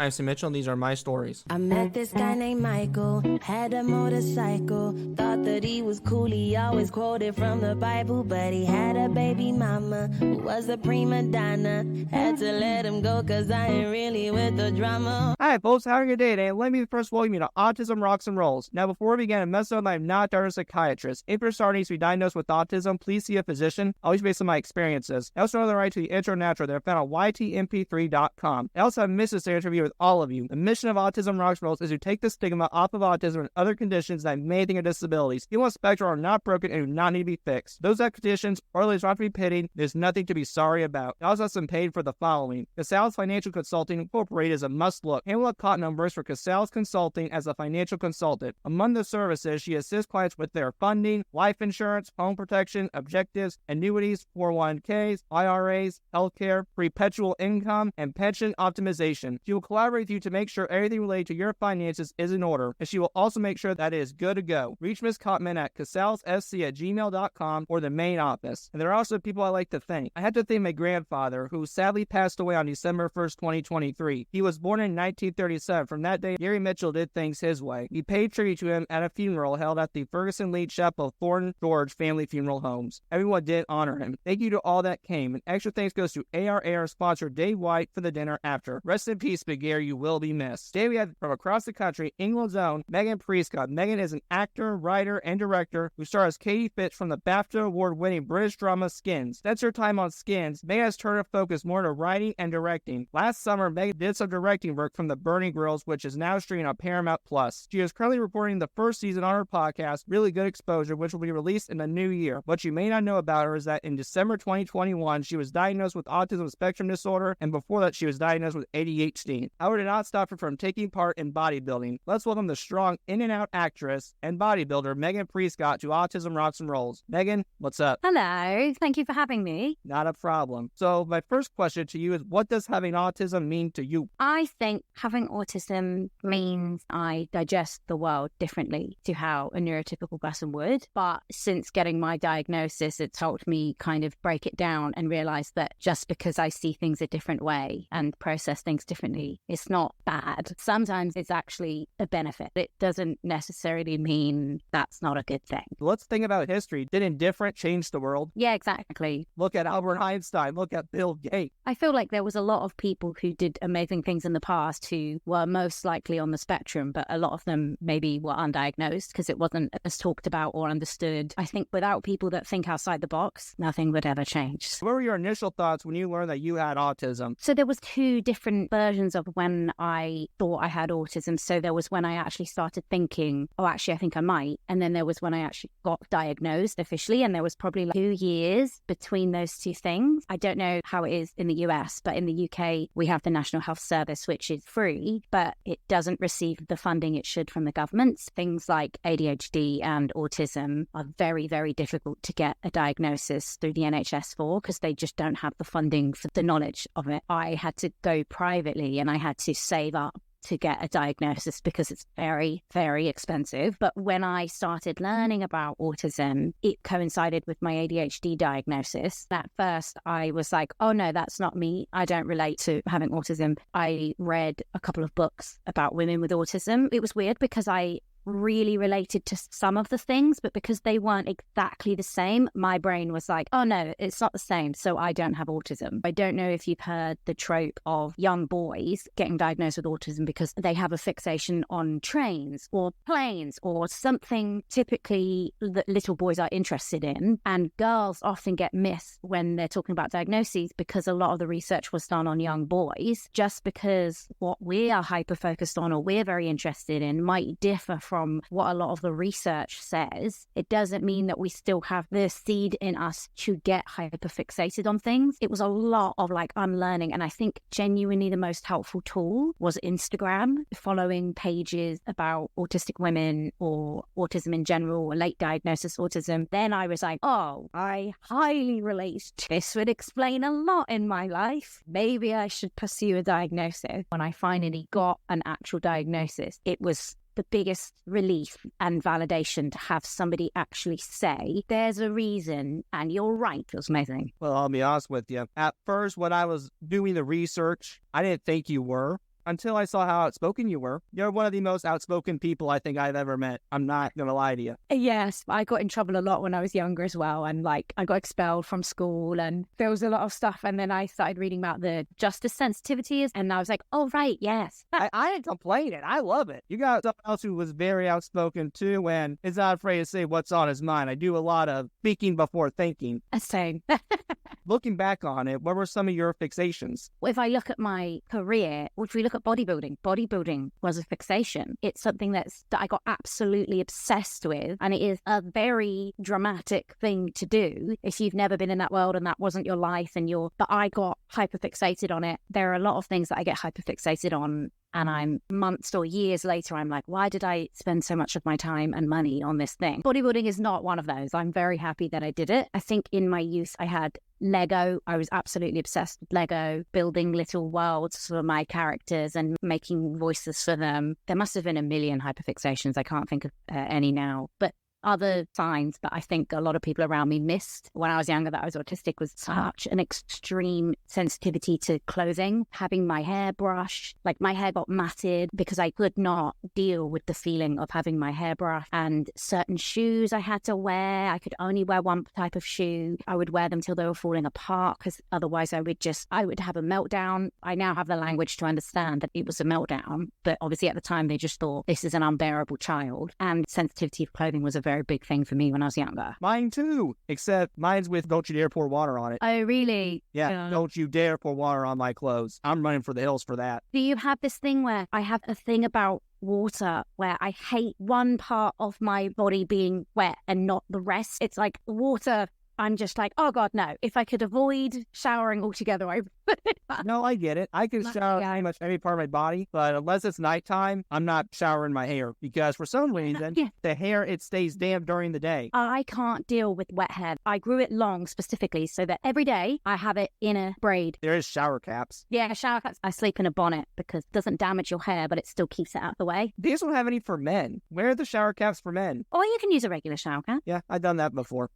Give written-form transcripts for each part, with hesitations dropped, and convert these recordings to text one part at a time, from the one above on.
I'm Sam Mitchell, and these are my stories. I met this guy named Michael, had a motorcycle, thought that he was cool, he always quoted from the Bible, but he had a baby mama who was a prima donna, had to let him go cause I ain't really with the drama. Hi folks, how are you today? And let me first welcome you to Autism Rocks and Rolls. Now before we begin, a mess up, I'm not a psychiatrist. If you're starting to be diagnosed with autism, please see a physician, always based on my experiences. I also know the right to the intro and outro that are found on ytmp3.com. I also have a mission to interview with all of you. The mission of Autism Rocks and Rolls is to take the stigma off of autism and other conditions that may think are disabilities. People on the spectrum are not broken and do not need to be fixed. Those that conditions or least not to be pitied, there's nothing to be sorry about. I also have some paid for the following. Casales Financial Consulting Incorporated is a must look. Pamela Cotton numbers for Casales Consulting as a financial consultant. Among the services, she assists clients with their funding, life insurance, home protection, objectives, annuities, 401ks, IRAs, healthcare, perpetual income, and pension optimization. She will collaborate with you to make sure everything related to your finances is in order, and she will also make sure that it is good to go. Reach Ms. Cotman at casalessc@gmail.com or the main office. And there are also people I like to thank. I had to thank my grandfather, who sadly passed away on December 1st, 2023. He was born in 1937. From that day, Gary Mitchell did things his way. We paid tribute to him at a funeral held at the Ferguson Lee Chapel of Thornton George Family Funeral Homes. Everyone did honor him. Thank you to all that came. And extra thanks goes to ARAR sponsor Dave White for the dinner after. Rest in peace, Big Gary, you will be missed. Today we have from across the country, England's own Megan Prescott. Megan is an actor, writer, and director who stars Katie Fitch from the Bafta Award-winning British drama Skins. Since her time on Skins, Megan has turned her focus more to writing and directing. Last summer, Megan did some directing work from The Burning Girls, which is now streaming on Paramount Plus. She is currently recording the first season on her podcast, Really Good Exposure, which will be released in the new year. What you may not know about her is that in December 2021, she was diagnosed with autism spectrum disorder, and before that, she was diagnosed with ADHD. However, did not stop her from taking part in bodybuilding. Let's welcome the strong in-and-out actress and bodybuilder Megan Prescott to Autism Rocks and Rolls. Megan, what's up? Hello, thank you for having me. Not a problem. So my first question to you is, what does having autism mean to you? I think having autism means I digest the world differently to how a neurotypical person would. But since getting my diagnosis, it's helped me kind of break it down and realize that just because I see things a different way and process things differently, it's not bad. Sometimes it's actually a benefit. It doesn't necessarily mean that's not a good thing. Let's think about history. Did indifferent change the world? Yeah, exactly. Look at Albert Einstein. Look at Bill Gates. I feel like there was a lot of people who did amazing things in the past who were most likely on the spectrum, but a lot of them maybe were undiagnosed because it wasn't as talked about or understood. I think without people that think outside the box, nothing would ever change. What were your initial thoughts when you learned that you had autism? So there was two different versions of when I thought I had autism. So there was when I actually started thinking, oh, actually, I think I might. And then there was when I actually got diagnosed officially. And there was probably like 2 years between those two things. I don't know how it is in the US, but in the UK, we have the National Health Service, which is free, but it doesn't receive the funding it should from the government. Things like ADHD and autism are very, very difficult to get a diagnosis through the NHS for because they just don't have the funding for the knowledge of it. I had to go privately and I had to save up to get a diagnosis because it's very, very expensive. But when I started learning about autism, it coincided with my ADHD diagnosis. At first, I was like, oh no, that's not me. I don't relate to having autism. I read a couple of books about women with autism. It was weird because I really related to some of the things, but because they weren't exactly the same, my brain was like, oh no, it's not the same, so I don't have autism. I don't know if you've heard the trope of young boys getting diagnosed with autism because they have a fixation on trains or planes or something typically that little boys are interested in, and girls often get missed when they're talking about diagnoses because a lot of the research was done on young boys. Just because what we are hyper-focused on or we're very interested in might differ from what a lot of the research says, it doesn't mean that we still have the seed in us to get hyperfixated on things. It was a lot of like unlearning. And I think genuinely the most helpful tool was Instagram, following pages about autistic women or autism in general or late diagnosis autism. Then I was like, oh, I highly relate. This would explain a lot in my life. Maybe I should pursue a diagnosis. When I finally got an actual diagnosis, it was the biggest relief and validation to have somebody actually say, there's a reason and you're right. It was amazing. Well, I'll be honest with you. At first, when I was doing the research, I didn't think you were. until I saw how outspoken you were. You're one of the most outspoken people I think I've ever met. I'm not going to lie to you. Yes, I got in trouble a lot when I was younger as well. And like, I got expelled from school and there was a lot of stuff. And then I started reading about the justice sensitivities. And I was like, oh, right, yes. I ain't complaining. I love it. You got someone else who was very outspoken too and is not afraid to say what's on his mind. I do a lot of speaking before thinking. Same. Looking back on it, what were some of your fixations? If I look at my career, if we look at bodybuilding was a fixation. It's something that I got absolutely obsessed with. And it is a very dramatic thing to do if you've never been in that world and that wasn't your life but I got hyperfixated on it. There are a lot of things that I get hyperfixated on. And I'm months or years later, I'm like, why did I spend so much of my time and money on this thing? Bodybuilding is not one of those. I'm very happy that I did it. I think in my youth, I had Lego. I was absolutely obsessed with Lego, building little worlds for my characters and making voices for them. There must have been a million hyperfixations. I can't think of any now. But other signs that I think a lot of people around me missed when I was younger that I was autistic was such an extreme sensitivity to clothing, having my hair brushed, like my hair got matted because I could not deal with the feeling of having my hair brushed, and certain shoes I had to wear. I could only wear one type of shoe. I would wear them till they were falling apart because otherwise I would have a meltdown. I now have the language to understand that it was a meltdown, but obviously at the time they just thought this is an unbearable child, and sensitivity of clothing was a very big thing for me when I was younger. Mine too, except mine's with don't you dare pour water on it. Oh, really? Yeah, don't you dare pour water on my clothes. I'm running for the hills for that. Do you have this thing where I have a thing about water where I hate one part of my body being wet and not the rest? It's like water. I'm just like, oh God, no. If I could avoid showering altogether, I would. No, I get it. I can shower pretty much every part of my body, but unless it's nighttime, I'm not showering my hair because for some reason, the hair, it stays damp during the day. I can't deal with wet hair. I grew it long specifically so that every day I have it in a braid. There is shower caps. Yeah, shower caps. I sleep in a bonnet because it doesn't damage your hair, but it still keeps it out of the way. These don't have any for men. Where are the shower caps for men? Or you can use a regular shower cap. Yeah, I've done that before.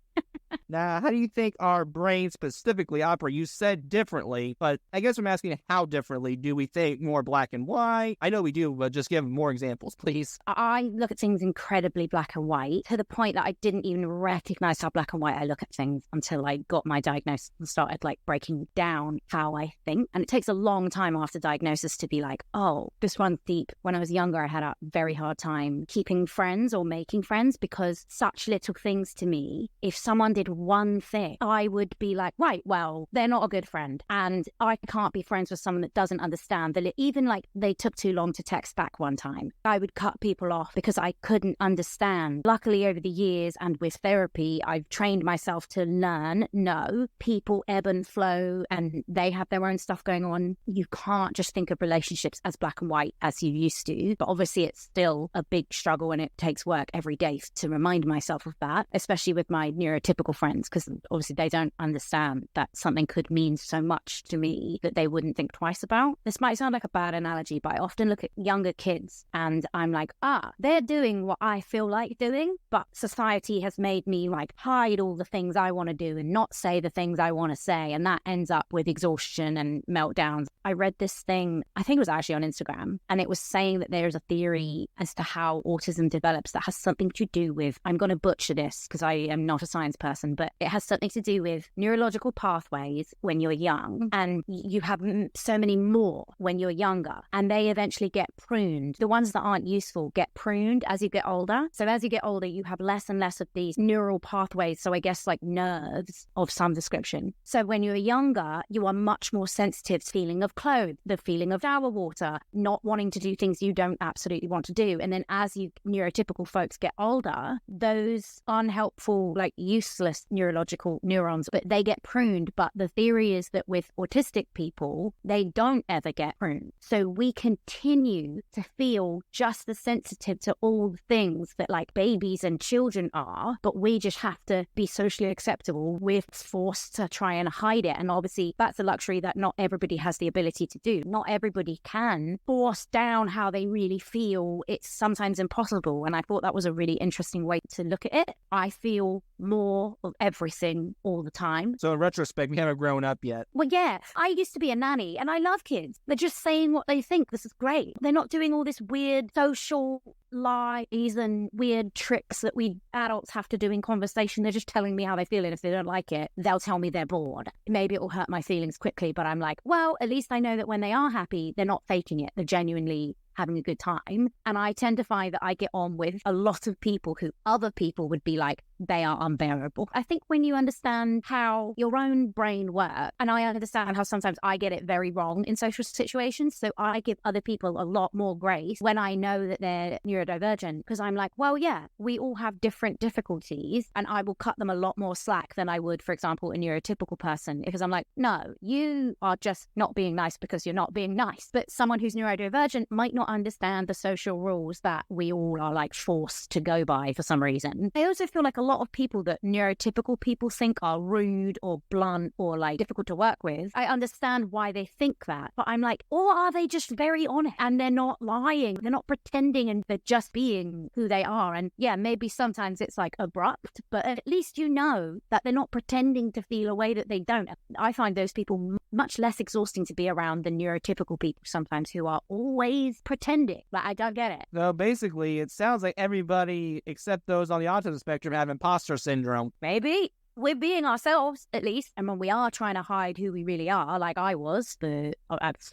Now, how do you think our brains specifically operate? You said differently, but I guess I'm asking how differently. Do we think more black and white? I know we do, but just give more examples, please. I look at things incredibly black and white to the point that I didn't even recognize how black and white I look at things until I got my diagnosis and started like breaking down how I think. And it takes a long time after diagnosis to be like, oh, this one's deep. When I was younger, I had a very hard time keeping friends or making friends because such little things to me, if someone did one thing, I would be like, right, well, they're not a good friend. And I can't be friends with someone that doesn't understand that even like they took too long to text back one time. I would cut people off because I couldn't understand. Luckily, over the years and with therapy, I've trained myself to learn, no, people ebb and flow and they have their own stuff going on. You can't just think of relationships as black and white as you used to. But obviously, it's still a big struggle and it takes work every day to remind myself of that, especially with my neurotypical friends, because obviously they don't understand that something could mean so much to me that they wouldn't think twice about. This might sound like a bad analogy, but I often look at younger kids and I'm like, they're doing what I feel like doing, but society has made me like hide all the things I want to do and not say the things I want to say. And that ends up with exhaustion and meltdowns. I read this thing, I think it was actually on Instagram, and it was saying that there's a theory as to how autism develops that has something to do with, I'm going to butcher this because I am not a science person, but it has something to do with neurological pathways when you're young, and you have so many more when you're younger, and they eventually get pruned. The ones that aren't useful get pruned as you get older. So as you get older, you have less and less of these neural pathways, so I guess like nerves of some description. So when you're younger, you are much more sensitive to the feeling of clothes, the feeling of shower water, not wanting to do things you don't absolutely want to do. And then as you neurotypical folks get older, those unhelpful, like useless neurological neurons, but they get pruned. But the theory is that with autistic people, they don't ever get pruned. So we continue to feel just as sensitive to all the things that like babies and children are, but we just have to be socially acceptable. We're forced to try and hide it. And obviously that's a luxury that not everybody has the ability to do. Not everybody can force down how they really feel. It's sometimes impossible. And I thought that was a really interesting way to look at it. I feel more want everything all the time. So in retrospect, we haven't grown up yet. Well, yeah, I used to be a nanny and I love kids. They're just saying what they think. This is great. They're not doing all this weird social lies and weird tricks that we adults have to do in conversation. They're just telling me how they feel, and if they don't like it, they'll tell me they're bored. Maybe it will hurt my feelings quickly, but I'm like, well, at least I know that when they are happy, they're not faking it. They're genuinely having a good time. And I tend to find that I get on with a lot of people who other people would be like, they are unbearable. I think when you understand how your own brain works, and I understand how sometimes I get it very wrong in social situations, so I give other people a lot more grace when I know that they're neurodivergent, because I'm like, well, yeah, we all have different difficulties, and I will cut them a lot more slack than I would, for example, a neurotypical person, because I'm like, no, you are just not being nice because you're not being nice. But someone who's neurodivergent might not understand the social rules that we all are like forced to go by for some reason. I also feel like a lot of people that neurotypical people think are rude or blunt or like difficult to work with, I understand why they think that, but I'm like, or are they just very honest and they're not lying, they're not pretending, and they're just being who they are? And yeah, maybe sometimes it's like abrupt, but at least you know that they're not pretending to feel a way that they don't. I find those people much less exhausting to be around than neurotypical people sometimes, who are always pretending. Like, I don't get it. So basically, it sounds like everybody except those on the autism spectrum have imposter syndrome. Maybe. We're being ourselves, at least. And when we are trying to hide who we really are, like I was the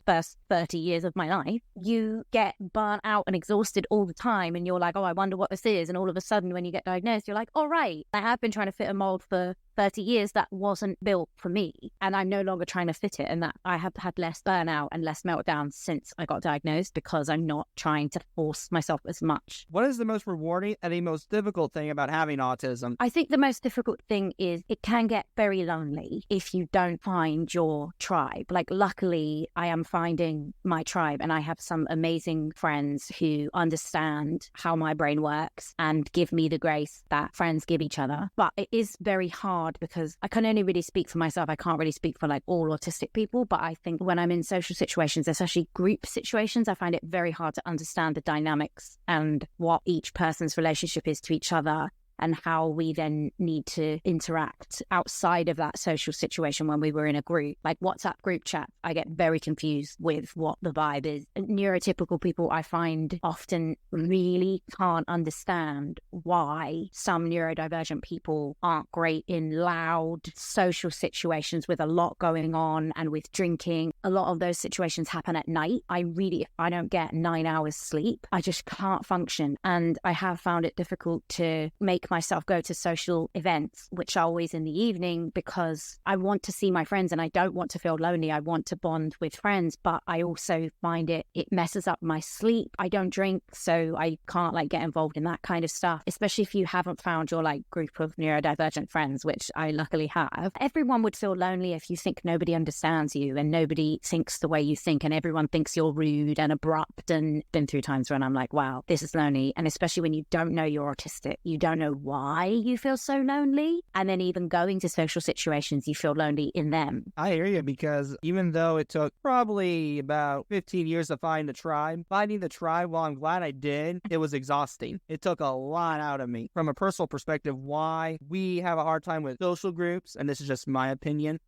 first 30 years of my life, you get burnt out and exhausted all the time. And you're like, oh, I wonder what this is. And all of a sudden, when you get diagnosed, you're like, all right, I have been trying to fit a mold for 30 years that wasn't built for me, and I'm no longer trying to fit it. And that I have had less burnout and less meltdown since I got diagnosed, because I'm not trying to force myself as much. What is the most rewarding and the most difficult thing about having autism? I think the most difficult thing is it can get very lonely if you don't find your tribe. Like, luckily, I am finding my tribe, and I have some amazing friends who understand how my brain works and give me the grace that friends give each other. But it is very hard because I can only really speak for myself. I can't really speak for like all autistic people, but I think when I'm in social situations, especially group situations, I find it very hard to understand the dynamics and what each person's relationship is to each other, and how we then need to interact outside of that social situation when we were in a group. Like WhatsApp group chat, I get very confused with what the vibe is. Neurotypical people, I find, often really can't understand why some neurodivergent people aren't great in loud social situations with a lot going on and with drinking. A lot of those situations happen at night. If I don't get 9 hours sleep, I just can't function. And I have found it difficult to make myself go to social events, which are always in the evening, because I want to see my friends and I don't want to feel lonely. I want to bond with friends, but I also find it messes up my sleep. I don't drink, so I can't like get involved in that kind of stuff, especially if you haven't found your like group of neurodivergent friends, which I luckily have. Everyone would feel lonely if you think nobody understands you and nobody thinks the way you think, and everyone thinks you're rude and abrupt. And been through times when I'm like, wow, this is lonely. And especially when you don't know you're autistic, you don't know why you feel so lonely, and then even going to social situations, you feel lonely in them. I hear you, because even though it took probably about 15 years to find the tribe, finding the tribe, well, I'm glad I did, it was exhausting. It took a lot out of me. From a personal perspective, why we have a hard time with social groups, and this is just my opinion,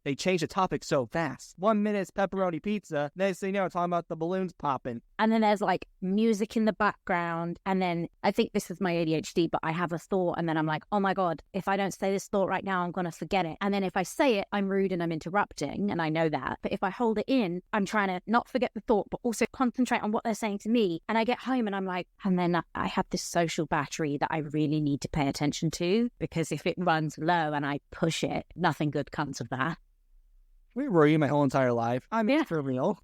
they change the topic so fast. 1 minute it's pepperoni pizza, next thing you know, talking about the balloons popping. And then there's like music in the background. And then I think this is my ADHD, but I have a thought and then I'm like, oh my God, if I don't say this thought right now, I'm going to forget it. And then if I say it, I'm rude and I'm interrupting, and I know that. But if I hold it in, I'm trying to not forget the thought, but also concentrate on what they're saying to me. And I get home and I'm like, and then I have this social battery that I really need to pay attention to, because if it runs low and I push it, nothing good comes of that. We were you my whole entire life. I mean, for real.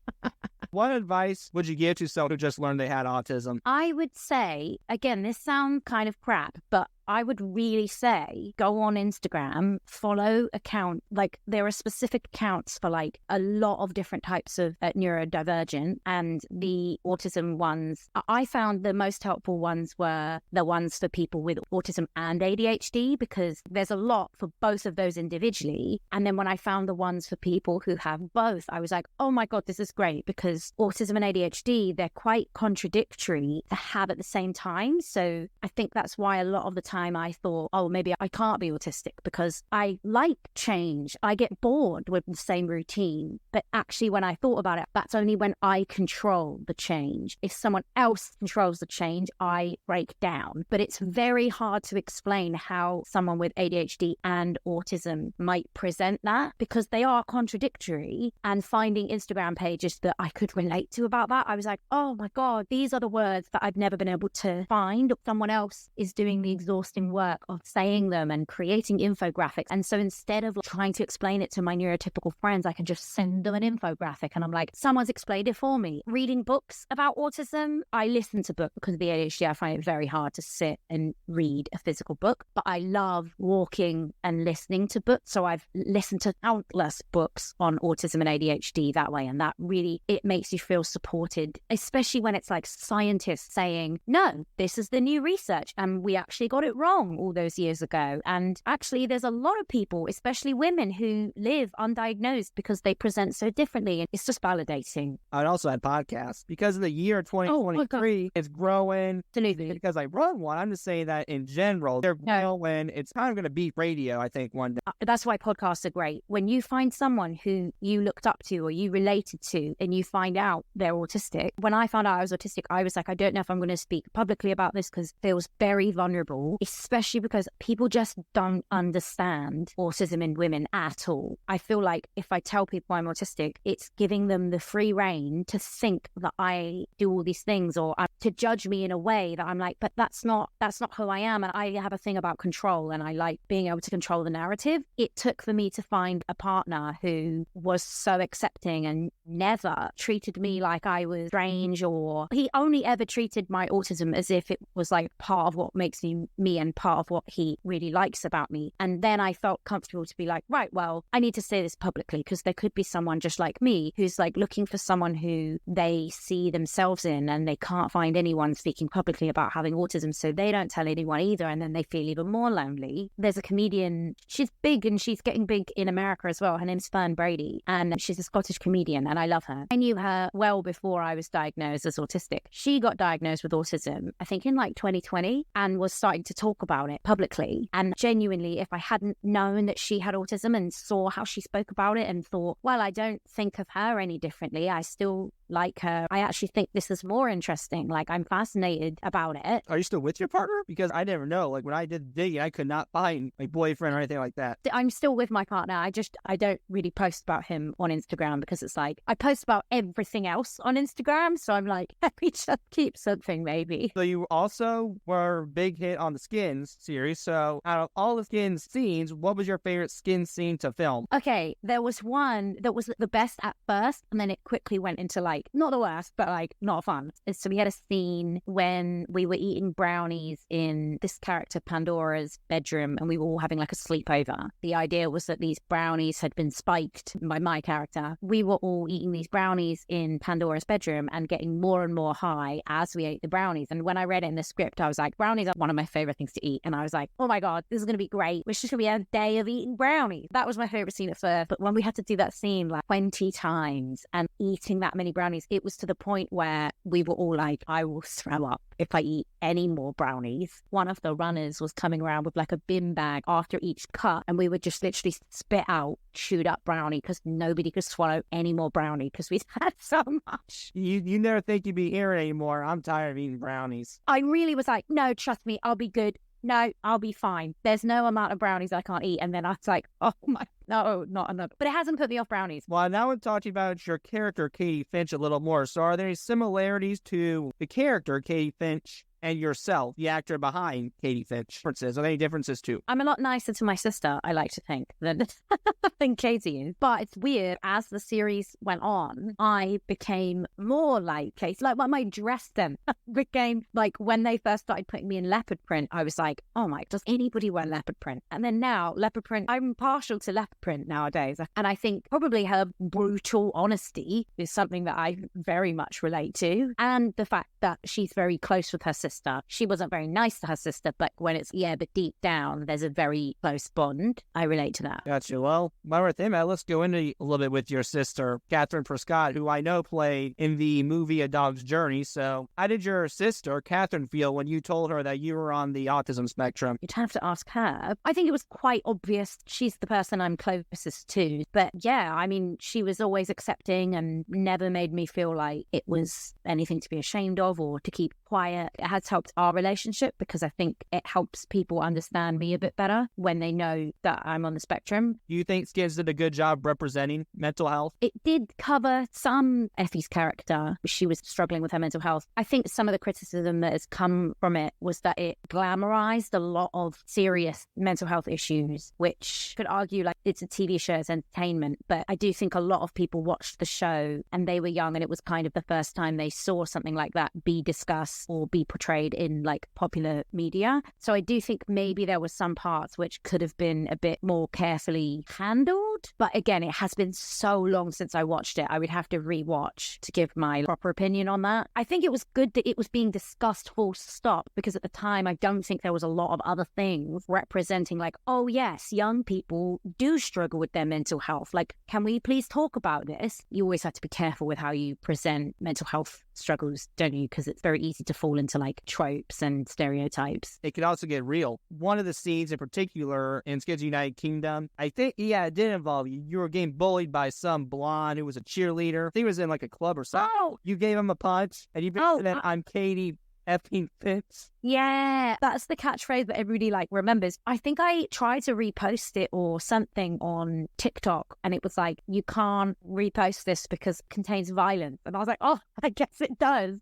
What advice would you give to someone who just learned they had autism? I would say, again, this sounds kind of crap, but I would really say go on Instagram, follow account. Like, there are specific accounts for like a lot of different types of neurodivergent, and the autism ones. I found the most helpful ones were the ones for people with autism and ADHD, because there's a lot for both of those individually. And then when I found the ones for people who have both, I was like, oh my God, this is great, because autism and ADHD, they're quite contradictory to have at the same time. So I think that's why a lot of the time I thought, oh, maybe I can't be autistic because I like change. I get bored with the same routine. But actually, when I thought about it, that's only when I control the change. If someone else controls the change, I break down. But it's very hard to explain how someone with ADHD and autism might present that because they are contradictory. And finding Instagram pages that I could relate to about that, I was like, oh my God, these are the words that I've never been able to find. Someone else is doing the exhausting work of saying them and creating infographics. And so instead of trying to explain it to my neurotypical friends, I can just send them an infographic and I'm like, someone's explained it for me. Reading books about autism, I listen to books because of the ADHD. I find it very hard to sit and read a physical book, but I love walking and listening to books. So I've listened to countless books on autism and ADHD that way. And that really, it makes you feel supported, especially when it's like scientists saying, no, this is the new research and we actually got it wrong all those years ago. And actually there's a lot of people, especially women, who live undiagnosed because they present so differently. And it's just validating. I'd also add podcasts because of the year 2023 is growing. Absolutely. Because I run one, I'm just saying that in general, they're growing. It's kind of going to beat radio, I think, one day. That's why podcasts are great. When you find someone who you looked up to or you related to and you find out they're autistic. When I found out I was autistic, I was like, I don't know if I'm going to speak publicly about this because it feels very vulnerable, especially because people just don't understand autism in women at all. I feel like if I tell people I'm autistic, it's giving them the free rein to think that I do all these things or to judge me in a way that I'm like, but that's not who I am. And I have a thing about control and I like being able to control the narrative. It took for me to find a partner who was so accepting and never treated me like I was strange, or he only ever treated my autism as if it was like part of what makes me and part of what he really likes about me. And then I felt comfortable to be like, right, well, I need to say this publicly because there could be someone just like me who's like looking for someone who they see themselves in and they can't find anyone speaking publicly about having autism, so they don't tell anyone either, and then they feel even more lonely. There's a comedian, she's big and she's getting big in America as well. Her name's Fern Brady and she's a Scottish comedian and I love her. I knew her well before I was diagnosed as autistic. She got diagnosed with autism, I think in like 2020, and was starting to talk about it publicly. And genuinely, if I hadn't known that she had autism and saw how she spoke about it and thought, well, I don't think of her any differently, I still like her, I actually think this is more interesting. Like, I'm fascinated about it. Are you still with your partner? Because I never know. Like, when I did digging, I could not find my boyfriend or anything like that. I'm still with my partner. I don't really post about him on Instagram because it's like, I post about everything else on Instagram. So I'm like, let me just keep something maybe. So you also were a big hit on the Skins series. So out of all the Skins scenes, what was your favorite Skins scene to film? Okay, there was one that was the best at first, and then it quickly went into like, not the worst, but like not fun. So we had a scene when we were eating brownies in this character Pandora's bedroom and we were all having like a sleepover. The idea was that these brownies had been spiked by my character. We were all eating these brownies in Pandora's bedroom and getting more and more high as we ate the brownies. And when I read it in the script, I was like, brownies are one of my favorite things to eat. And I was like, oh my God, this is going to be great. It's just going to be a day of eating brownies. That was my favorite scene at first. But when we had to do that scene like 20 times and eating that many brownies, it was to the point where we were all like, I will throw up if I eat any more brownies. One of the runners was coming around with like a bin bag after each cut, and we would just literally spit out chewed up brownie because nobody could swallow any more brownie because we'd had so much. You never think you'd be here anymore. I'm tired of eating brownies. I really was like, no, trust me, I'll be good. No, I'll be fine. There's no amount of brownies I can't eat. And then I was like, oh my, no, not another. But it hasn't put me off brownies. Well, now I'm talking about your character, Katie Fitch, a little more. So are there any similarities to the character, Katie Fitch, and yourself, the actor behind Katie Fitch? Differences? Are there any differences too? I'm a lot nicer to my sister, I like to think, than Katie is. But it's weird. As the series went on, I became more like Katie. Like, when I dressed them became like, when they first started putting me in leopard print, I was like, oh my, does anybody wear leopard print? And then now, leopard print, I'm partial to leopard print nowadays. And I think probably her brutal honesty is something that I very much relate to. And the fact that she's very close with her sister. sister. She wasn't very nice to her sister, but when it's, but deep down, there's a very close bond. I relate to that. Gotcha. Well, my thing, let's go into a little bit with your sister, Catherine Prescott, who I know played in the movie A Dog's Journey. So how did your sister, Catherine, feel when you told her that you were on the autism spectrum? You'd have to ask her. I think it was quite obvious. She's the person I'm closest to. But yeah, I mean, she was always accepting and never made me feel like it was anything to be ashamed of or to keep quiet. It has helped our relationship because I think it helps people understand me a bit better when they know that I'm on the spectrum. Do you think Skids did a good job representing mental health? It did cover some Effie's character. She was struggling with her mental health. I think some of the criticism that has come from it was that it glamorized a lot of serious mental health issues, which could argue like it's a TV show, it's entertainment. But I do think a lot of people watched the show and they were young and it was kind of the first time they saw something like that be discussed or be portrayed in like popular media. So I do think maybe there were some parts which could have been a bit more carefully handled. But again, it has been so long since I watched it. I would have to rewatch to give my proper opinion on that. I think it was good that it was being discussed full stop because at the time I don't think there was a lot of other things representing like, oh yes, young people do struggle with their mental health. Like, can we please talk about this? You always have to be careful with how you present mental health struggles, don't you? Because it's very easy to fall into like tropes and stereotypes. It can also get real. One of the scenes in particular in Skids United Kingdom, I think, it did involve you. You were getting bullied by some blonde who was a cheerleader. I think it was in like a club or something. Oh! You gave him a punch and you said, I'm Katie effing Fitch. Yeah, that's the catchphrase that everybody like remembers. I think I tried to repost it or something on TikTok and it was like, you can't repost this because it contains violence. And I was like, oh, I guess it does.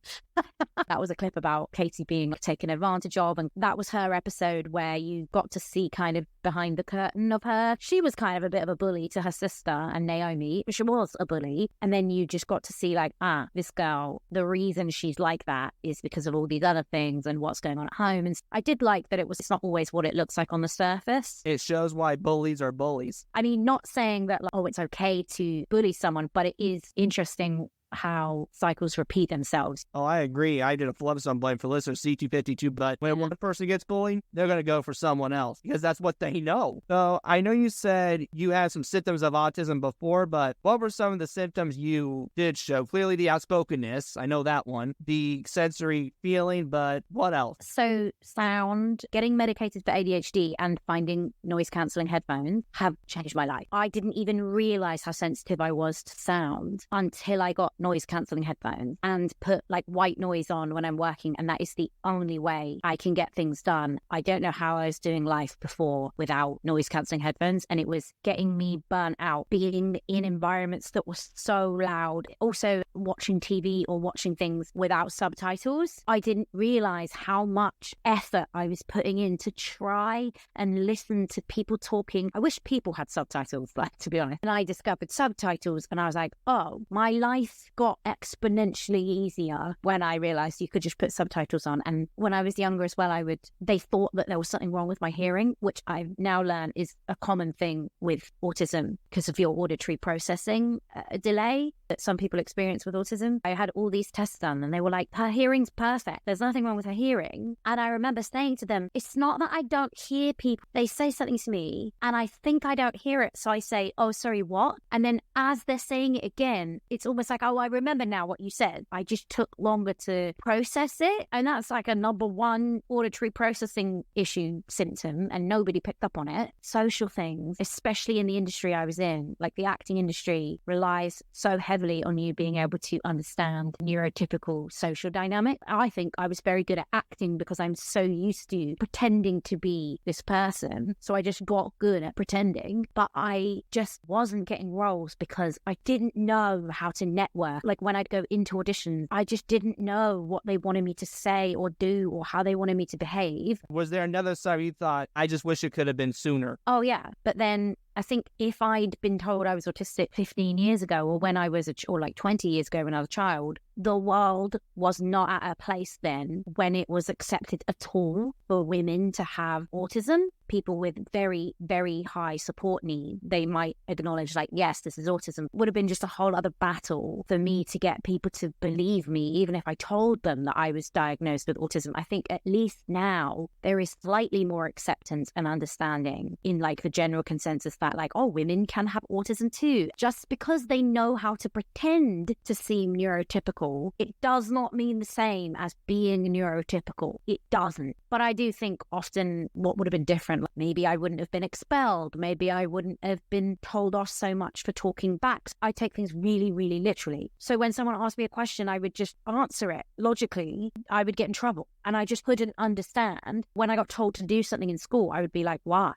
That was a clip about Katie being taken advantage of. And that was her episode where you got to see kind of behind the curtain of her. She was kind of a bit of a bully to her sister and Naomi. She was a bully. And then you just got to see like, this girl, the reason she's like that is because of all these other things and what's going on at home. And I did like that it's not always what it looks like on the surface. It shows why bullies are bullies. I mean, not saying that, like, it's okay to bully someone, but it is interesting how cycles repeat themselves. Oh, I agree. I did a flub some blame for listeners, C252, but when one person gets bullied, they're going to go for someone else because that's what they know. So I know you said you had some symptoms of autism before, but what were some of the symptoms you did show? Clearly the outspokenness, I know that one, the sensory feeling, but what else? So sound, getting medicated for ADHD and finding noise cancelling headphones have changed my life. I didn't even realize how sensitive I was to sound until I got noise cancelling headphones and put like white noise on when I'm working, and that is the only way I can get things done. I don't know how I was doing life before without noise cancelling headphones, and it was getting me burnt out being in environments that were so loud. Also watching TV or watching things without subtitles, I didn't realize how much effort I was putting in to try and listen to people talking. I wish people had subtitles, like, to be honest. And I discovered subtitles and I was like, oh, my life got exponentially easier when I realized you could just put subtitles on. And when I was younger as well, they thought that there was something wrong with my hearing, which I've now learned is a common thing with autism because of your auditory processing delay that some people experience with autism. I had all these tests done and they were like, her hearing's perfect. There's nothing wrong with her hearing. And I remember saying to them, it's not that I don't hear people. They say something to me and I think I don't hear it. So I say, oh, sorry, what? And then as they're saying it again, it's almost like, oh, I remember now what you said. I just took longer to process it. And that's like a number one auditory processing issue symptom, and nobody picked up on it. Social things, especially in the industry I was in, like the acting industry, relies so heavily on you being able to understand neurotypical social dynamic. I think I was very good at acting because I'm so used to pretending to be this person. So I just got good at pretending, but I just wasn't getting roles because I didn't know how to network. Like when I'd go into auditions, I just didn't know what they wanted me to say or do or how they wanted me to behave. Was there another side you thought, I just wish it could have been sooner? Oh yeah. But then I think if I'd been told I was autistic 15 years ago, or when I was, or like 20 years ago when I was a child, the world was not at a place then when it was accepted at all for women to have autism. People with very, very high support need, they might acknowledge like, yes, this is autism. Would have been just a whole other battle for me to get people to believe me, even if I told them that I was diagnosed with autism. I think at least now there is slightly more acceptance and understanding in like the general consensus that like, oh, women can have autism too. Just because they know how to pretend to seem neurotypical, it does not mean the same as being neurotypical. It doesn't. But I do think often what would have been different, like maybe I wouldn't have been expelled. Maybe I wouldn't have been told off so much for talking back. I take things really, really literally. So when someone asked me a question, I would just answer it logically. I would get in trouble. And I just couldn't understand. When I got told to do something in school, I would be like, why?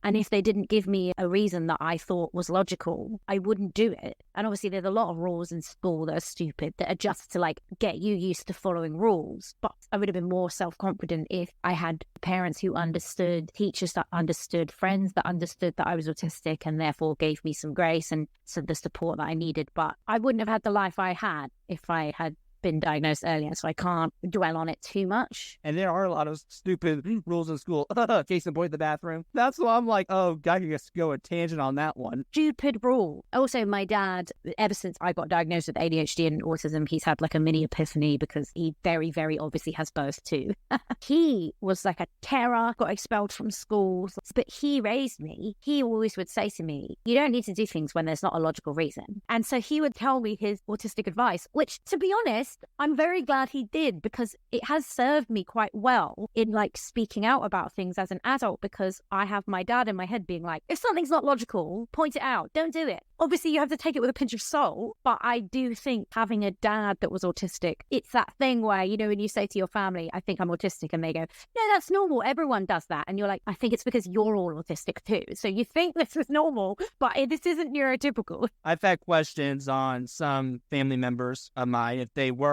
And if they didn't give me a reason that I thought was logical, I wouldn't do it. And obviously there's a lot of rules in school that are stupid, that are just to like get you used to following rules. But I would have been more self-confident if I had parents who understood, teachers that understood, friends that understood that I was autistic and therefore gave me some grace and some the support that I needed. But I wouldn't have had the life I had if I had been diagnosed earlier, so I can't dwell on it too much. And there are a lot of stupid rules in school. Case in point, the bathroom. That's why I'm like, oh, I can just go a tangent on that one. Stupid rule. Also, my dad, ever since I got diagnosed with ADHD and autism, he's had like a mini epiphany because he very, very obviously has both too. He was like a terror, got expelled from school, but he raised me. He always would say to me, you don't need to do things when there's not a logical reason. And so he would tell me his autistic advice, which, to be honest, I'm very glad he did, because it has served me quite well in like speaking out about things as an adult, because I have my dad in my head being like, if something's not logical, point it out, don't do it. Obviously you have to take it with a pinch of salt, but I do think having a dad that was autistic, it's that thing where, you know, when you say to your family, I think I'm autistic, and they go, no, that's normal, everyone does that. And you're like, I think it's because you're all autistic too. So you think this is normal, but this isn't neurotypical. I've had questions on some family members of mine if they were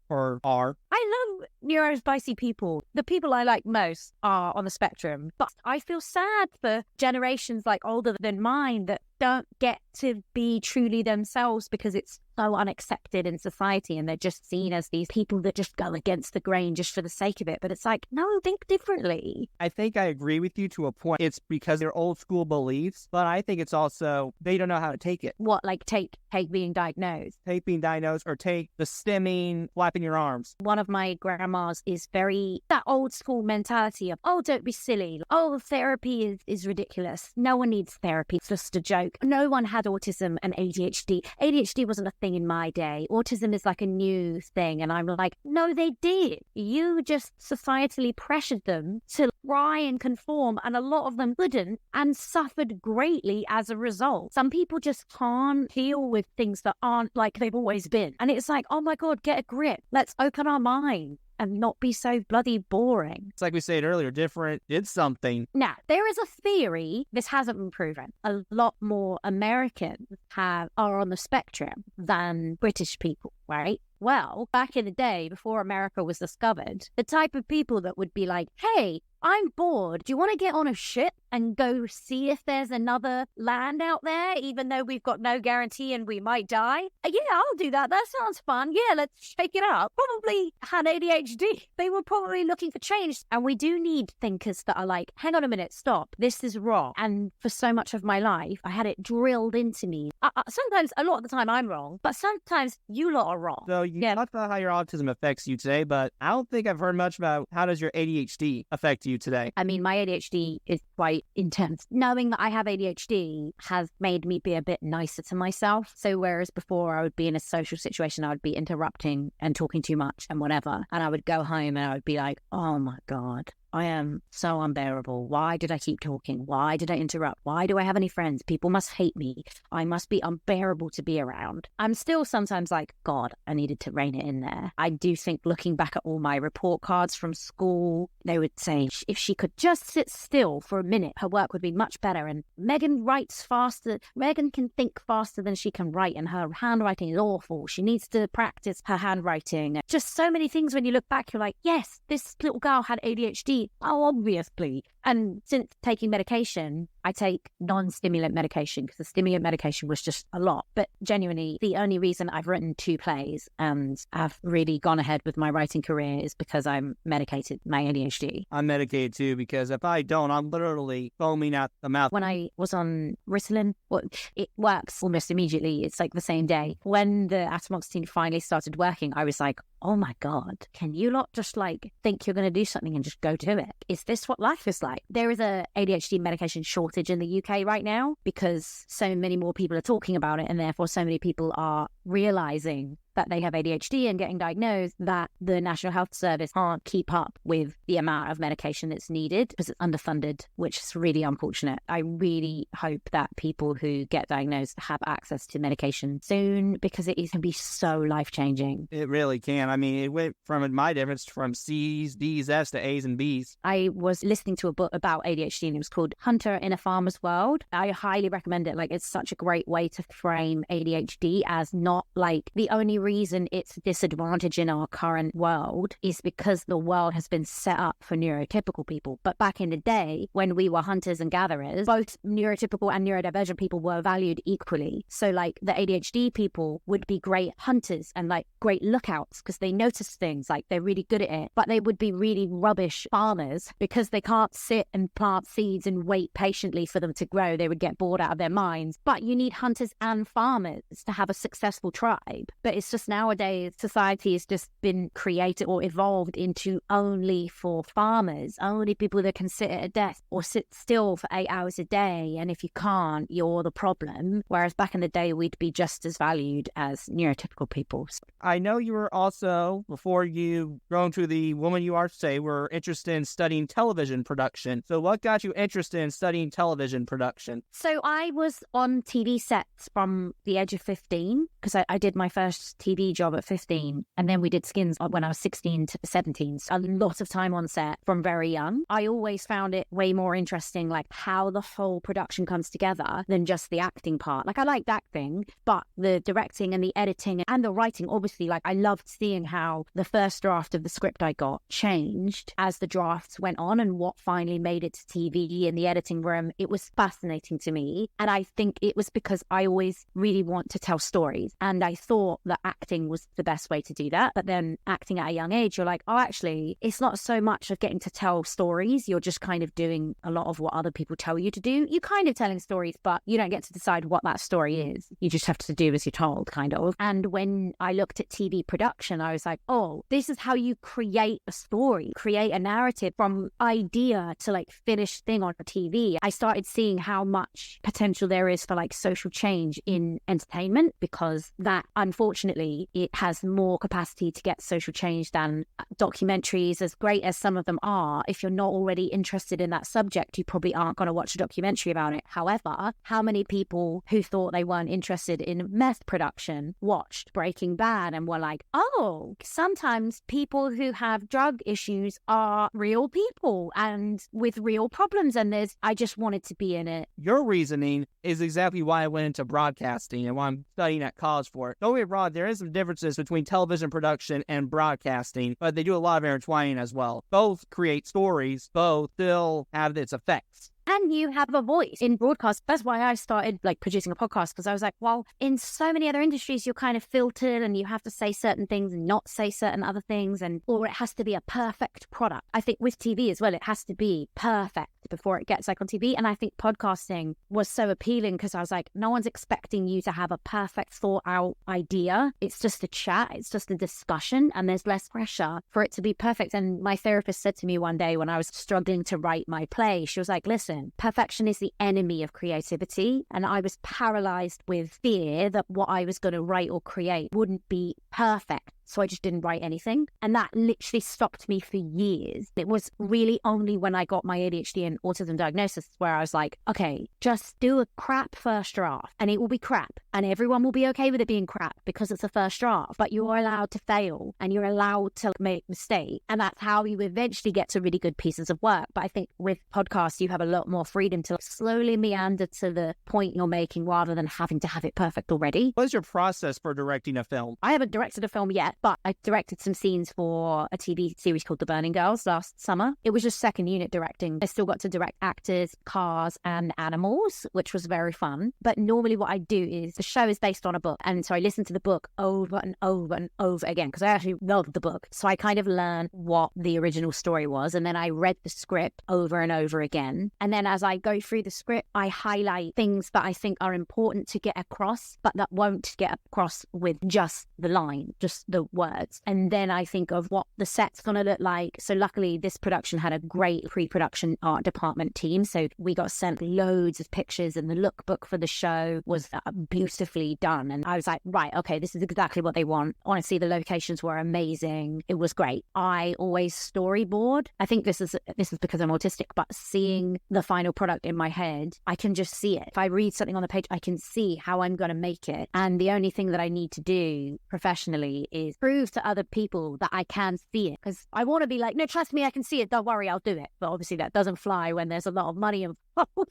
or are. I love neurospicy people. The people I like most are on the spectrum, but I feel sad for generations like older than mine that don't get to be truly themselves because it's so unaccepted in society, and they're just seen as these people that just go against the grain just for the sake of it. But it's like, no, think differently. I think I agree with you to a point. It's because they're old school beliefs, but I think it's also they don't know how to take it. What, like take being diagnosed? Take being diagnosed, or take the stimming, flapping your arms. One of my grandmas is very that old school mentality of, oh, don't be silly. Oh, therapy is ridiculous. No one needs therapy. It's just a joke. No one had autism and ADHD. ADHD wasn't a thing in my day. Autism is like a new thing. And I'm like, no, they did. You just societally pressured them to try and conform, and a lot of them couldn't and suffered greatly as a result. Some people just can't deal with things that aren't like they've always been. And it's like, oh my God, get a grip. Let's open our mind and not be so bloody boring. It's like we said earlier, different did something. Now, there is a theory, this hasn't been proven, a lot more Americans are on the spectrum than British people, right? Well, back in the day, before America was discovered, the type of people that would be like, hey, I'm bored. Do you want to get on a ship and go see if there's another land out there, even though we've got no guarantee and we might die? Yeah, I'll do that. That sounds fun. Yeah, let's shake it up. Probably had ADHD. They were probably looking for change. And we do need thinkers that are like, hang on a minute, stop. This is wrong. And for so much of my life, I had it drilled into me. Sometimes, a lot of the time, I'm wrong, but sometimes you lot are wrong. So you talked about how your autism affects you today, but I don't think I've heard much about how does your ADHD affect you today. I mean, my ADHD is quite intense. Knowing that I have ADHD has made me be a bit nicer to myself. So whereas before I would be in a social situation, I would be interrupting and talking too much and whatever, and I would go home and I would be like, oh my God, I am so unbearable. Why did I keep talking? Why did I interrupt? Why do I have any friends? People must hate me. I must be unbearable to be around. I'm still sometimes like, God, I needed to rein it in there. I do think looking back at all my report cards from school, they would say if she could just sit still for a minute, her work would be much better. And Megan writes faster. Megan can think faster than she can write, and her handwriting is awful. She needs to practice her handwriting. Just so many things when you look back, you're like, yes, this little girl had ADHD. Oh, obviously. And since taking medication, I take non-stimulant medication because the stimulant medication was just a lot. But genuinely, the only reason I've written 2 plays and I've really gone ahead with my writing career is because I'm medicated, my ADHD. I'm medicated too, because if I don't, I'm literally foaming at the mouth. When I was on Ritalin, well, it works almost immediately. It's like the same day. When the atomoxetine finally started working, I was like, oh my God, can you not just like think you're going to do something and just go do it? Is this what life is like? There is a ADHD medication shortage in the UK right now because so many more people are talking about it, and therefore so many people are realizing that they have ADHD and getting diagnosed, that the National Health Service can't keep up with the amount of medication that's needed because it's underfunded, which is really unfortunate. I really hope that people who get diagnosed have access to medication soon because it can be so life-changing. It really can. I mean, it went from my difference from C's, D's, F's to A's and B's. I was listening to a book about ADHD and it was called Hunter in a Farmer's World. I highly recommend it. Like, it's such a great way to frame ADHD as not like the only reason it's a disadvantage in our current world is because the world has been set up for neurotypical people. But back in the day, when we were hunters and gatherers, both neurotypical and neurodivergent people were valued equally. So like the ADHD people would be great hunters and like great lookouts because they notice things, like they're really good at it. But they would be really rubbish farmers because they can't sit and plant seeds and wait patiently for them to grow. They would get bored out of their minds. But you need hunters and farmers to have a successful tribe. But it's just nowadays society has just been created or evolved into only for farmers, only people that can sit at a desk or sit still for 8 hours a day. And if you can't, you're the problem. Whereas back in the day, we'd be just as valued as neurotypical people. I know you were also, before you grown to the woman you are today, were interested in studying television production. So what got you interested in studying television production? So I was on TV sets from the age of 15 because I did my first TV job at 15, and then we did skins when I was 16 to 17. So a lot of time on set from very young. I always found it way more interesting, like how the whole production comes together than just the acting part. Like I liked acting, but the directing and the editing and the writing, obviously, like I loved seeing how the first draft of the script I got changed as the drafts went on and what finally made it to TV in the editing room. It was fascinating to me. And I think it was because I always really want to tell stories. And I thought that acting was the best way to do that. But then acting at a young age, you're like, oh, actually, it's not so much of getting to tell stories. You're just kind of doing a lot of what other people tell you to do. You're kind of telling stories, but you don't get to decide what that story is. You just have to do as you're told, kind of. And when I looked at TV production, I was like, oh, this is how you create a story, create a narrative from idea to like finished thing on TV. I started seeing how much potential there is for like social change in entertainment, because that, unfortunately, it has more capacity to get social change than documentaries. As great as some of them are, if you're not already interested in that subject, you probably aren't going to watch a documentary about it. However, how many people who thought they weren't interested in meth production watched Breaking Bad and were like, oh, sometimes people who have drug issues are real people and with real problems, and I just wanted to be in it. Your reasoning is exactly why I went into broadcasting and why I'm studying at college for it. Don't get me wrong, there is some differences between television production and broadcasting, but they do a lot of intertwining as well. Both create stories, both still have its effects. And you have a voice in broadcast. That's why I started like producing a podcast, because I was like, well, in so many other industries, you're kind of filtered and you have to say certain things and not say certain other things, or it has to be a perfect product. I think with TV as well, it has to be perfect before it gets like on TV. And I think podcasting was so appealing because I was like, no one's expecting you to have a perfect thought out idea. It's just a chat. It's just a discussion, and there's less pressure for it to be perfect. And my therapist said to me one day when I was struggling to write my play, she was like, listen, perfection is the enemy of creativity. And I was paralyzed with fear that what I was going to write or create wouldn't be perfect. So I just didn't write anything. And that literally stopped me for years. It was really only when I got my ADHD and autism diagnosis where I was like, okay, just do a crap first draft and it will be crap. And everyone will be okay with it being crap because it's a first draft. But you're allowed to fail and you're allowed to make mistakes. And that's how you eventually get to really good pieces of work. But I think with podcasts, you have a lot more freedom to slowly meander to the point you're making rather than having to have it perfect already. What is your process for directing a film? I haven't directed a film yet. but I directed some scenes for a TV series called The Burning Girls last summer. It was just second unit directing. I still got to direct actors, cars, and animals, which was very fun. But normally what I do is the show is based on a book. And so I listen to the book over and over and over again because I actually love the book. So I kind of learned what the original story was. And then I read the script over and over again. And then as I go through the script, I highlight things that I think are important to get across, but that won't get across with just the line, just the words. And then I think of what the set's going to look like. So luckily this production had a great pre-production art department team. So we got sent loads of pictures and the lookbook for the show was beautifully done. And I was like, right, okay, this is exactly what they want. Honestly, the locations were amazing. It was great. I always storyboard. I think this is because I'm autistic, but seeing the final product in my head, I can just see it. If I read something on the page, I can see how I'm going to make it. And the only thing that I need to do professionally is prove to other people that I can see it. Because I want to be like, no, trust me, I can see it. Don't worry, I'll do it. But obviously that doesn't fly when there's a lot of money involved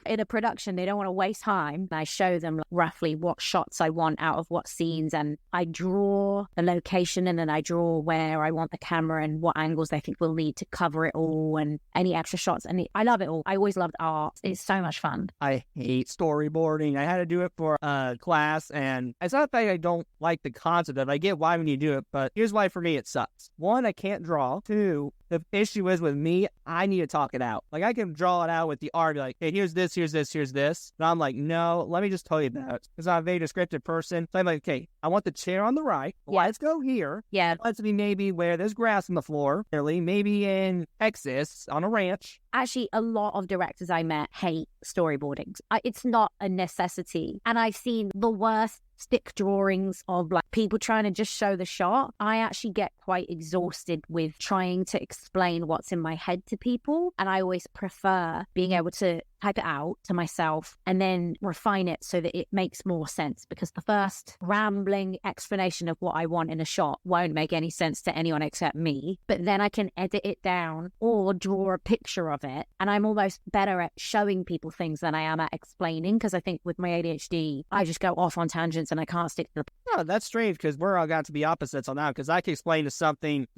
in a production. They don't want to waste time. I show them roughly what shots I want out of what scenes, and I draw the location, and then I draw where I want the camera and what angles they think we'll need to cover it all and any extra shots. And I love it all. I always loved art. It's so much fun. I hate storyboarding. I had to do it for a class, and it's not that I don't like the concept of it. I get why we need to do it, but here's why for me it sucks. One, I can't draw. Two, the issue is with me, I need to talk it out. Like, I can draw it out with the art, be like, hey, here's this, here's this, here's this. But I'm like, no, let me just tell you about it. Because I'm a very descriptive person. So I'm like, okay, I want the chair on the right. Yeah. Let's go here. Yeah. Let's be maybe where there's grass on the floor. Maybe in Texas on a ranch. Actually, a lot of directors I met hate storyboarding. It's not a necessity. And I've seen the worst stick drawings of like people trying to just show the shot. I actually get quite exhausted with trying to explain what's in my head to people. And I always prefer being able to type it out to myself and then refine it so that it makes more sense, because the first rambling explanation of what I want in a shot won't make any sense to anyone except me. But then I can edit it down or draw a picture of it. And I'm almost better at showing people things than I am at explaining, because I think with my ADHD, I just go off on tangents and I can't stick to the... Oh, that's strange, because we're all got to be opposites on that, because I can explain to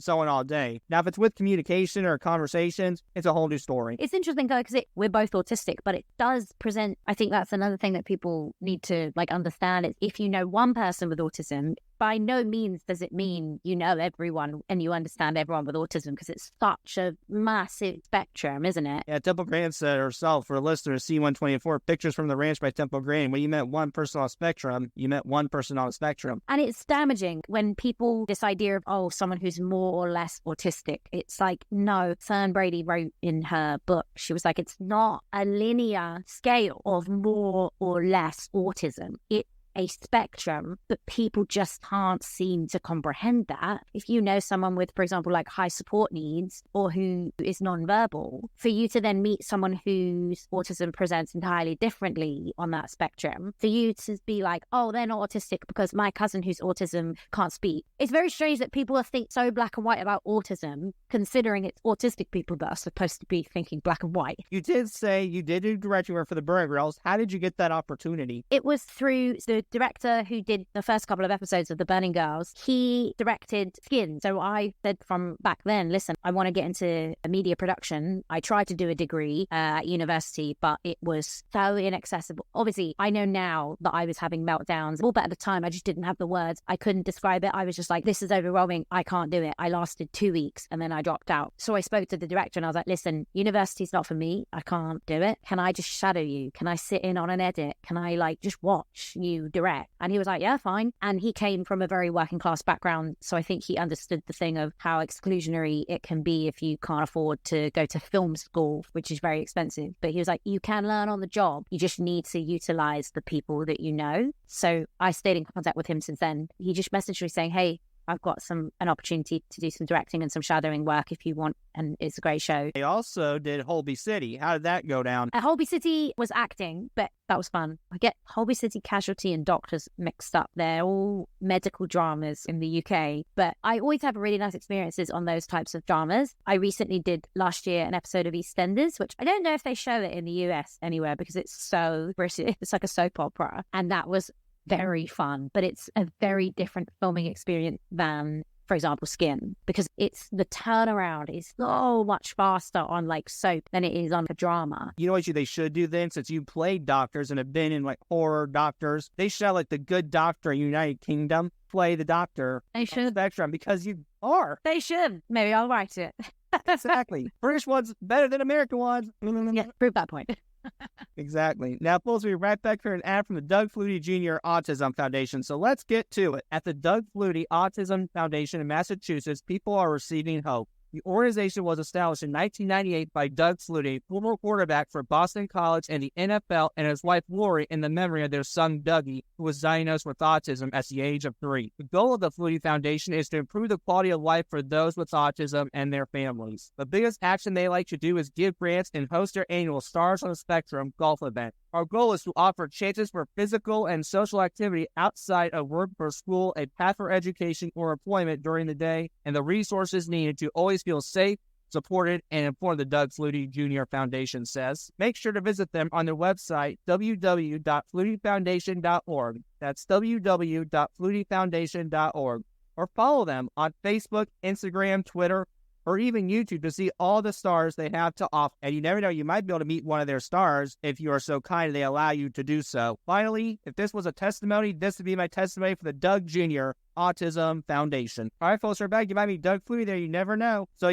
someone all day. Now, if it's with communication or conversations, it's a whole new story. It's interesting though, because we're both autistic, but it does present... I think that's another thing that people need to understand. Is if you know one person with autism, by no means does it mean you know everyone and you understand everyone with autism, because it's such a massive spectrum, isn't it? Yeah, Temple Grant said herself, for listeners, C124, Pictures from the Ranch by Temple Grant. When you met one person on a spectrum, you met one person on a spectrum. And it's damaging when people, this idea of, oh, someone who's more or less autistic. It's like, no, Fern Brady wrote in her book, she was like, it's not a linear scale of more or less autism. It's a spectrum, but people just can't seem to comprehend that. If you know someone with, for example, like high support needs or who is nonverbal, for you to then meet someone whose autism presents entirely differently on that spectrum, for you to be like, oh, they're not autistic because my cousin who's autism can't speak. It's very strange that people think so black and white about autism, considering it's autistic people that are supposed to be thinking black and white. You did say you did do directing work for the Burning Girls. How did you get that opportunity? It was through the director who did the first couple of episodes of The Burning Girls. He directed Skin. So I said from back then, listen, I want to get into a media production. I tried to do a degree at university, but it was so inaccessible. Obviously, I know now that I was having meltdowns, but at the time, I just didn't have the words. I couldn't describe it. I was just like, this is overwhelming. I can't do it. I lasted 2 weeks and then I dropped out. So I spoke to the director and I was like, listen, university's not for me. I can't do it. Can I just shadow you? Can I sit in on an edit? Can I just watch you direct? And he was like, yeah, fine. And he came from a very working class background. So I think he understood the thing of how exclusionary it can be if you can't afford to go to film school, which is very expensive. But he was like, you can learn on the job. You just need to utilize the people that you know. So I stayed in contact with him since then. He just messaged me saying, hey, I've got an opportunity to do some directing and some shadowing work if you want, and it's a great show. They also did Holby City. How did that go down? Holby City was acting, but that was fun. I get Holby City, Casualty and Doctors mixed up. They're all medical dramas in the UK, but I always have really nice experiences on those types of dramas. I recently did last year an episode of EastEnders, which I don't know if they show it in the US anywhere because it's so British. It's like a soap opera, and that was very fun, but it's a very different filming experience than for example, skin, because it's the turnaround is so much faster on like soap than it is on a drama. You know what they should do then, since you played doctors and have been in like horror doctors, they should have like the good doctor in United Kingdom play the doctor. They should. Spectrum, because you are. They should. Maybe I'll write it. Exactly. British one's better than American ones. Yeah, prove that point. Exactly. Now, folks, we'll be right back for an ad from the Doug Flutie Jr. Autism Foundation. So let's get to it. At the Doug Flutie Autism Foundation in Massachusetts, people are receiving hope. The organization was established in 1998 by Doug Flutie, former quarterback for Boston College and the NFL, and his wife Lori, in the memory of their son Dougie, who was diagnosed with autism at the age of 3. The goal of the Flutie Foundation is to improve the quality of life for those with autism and their families. The biggest action they like to do is give grants and host their annual Stars on the Spectrum golf event. Our goal is to offer chances for physical and social activity outside of work or school, a path for education or employment during the day, and the resources needed to always feel safe, supported, and informed, the Doug Flutie Jr. Foundation says. Make sure to visit them on their website, www.flutiefoundation.org. That's www.flutiefoundation.org. Or follow them on Facebook, Instagram, Twitter, or even YouTube to see all the stars they have to offer. And you never know, you might be able to meet one of their stars if you are so kind they allow you to do so. Finally, if this was a testimony, this would be my testimony for the Doug Jr. Autism Foundation. All right, folks, we're back. You might meet Doug Flutie there. You never know. So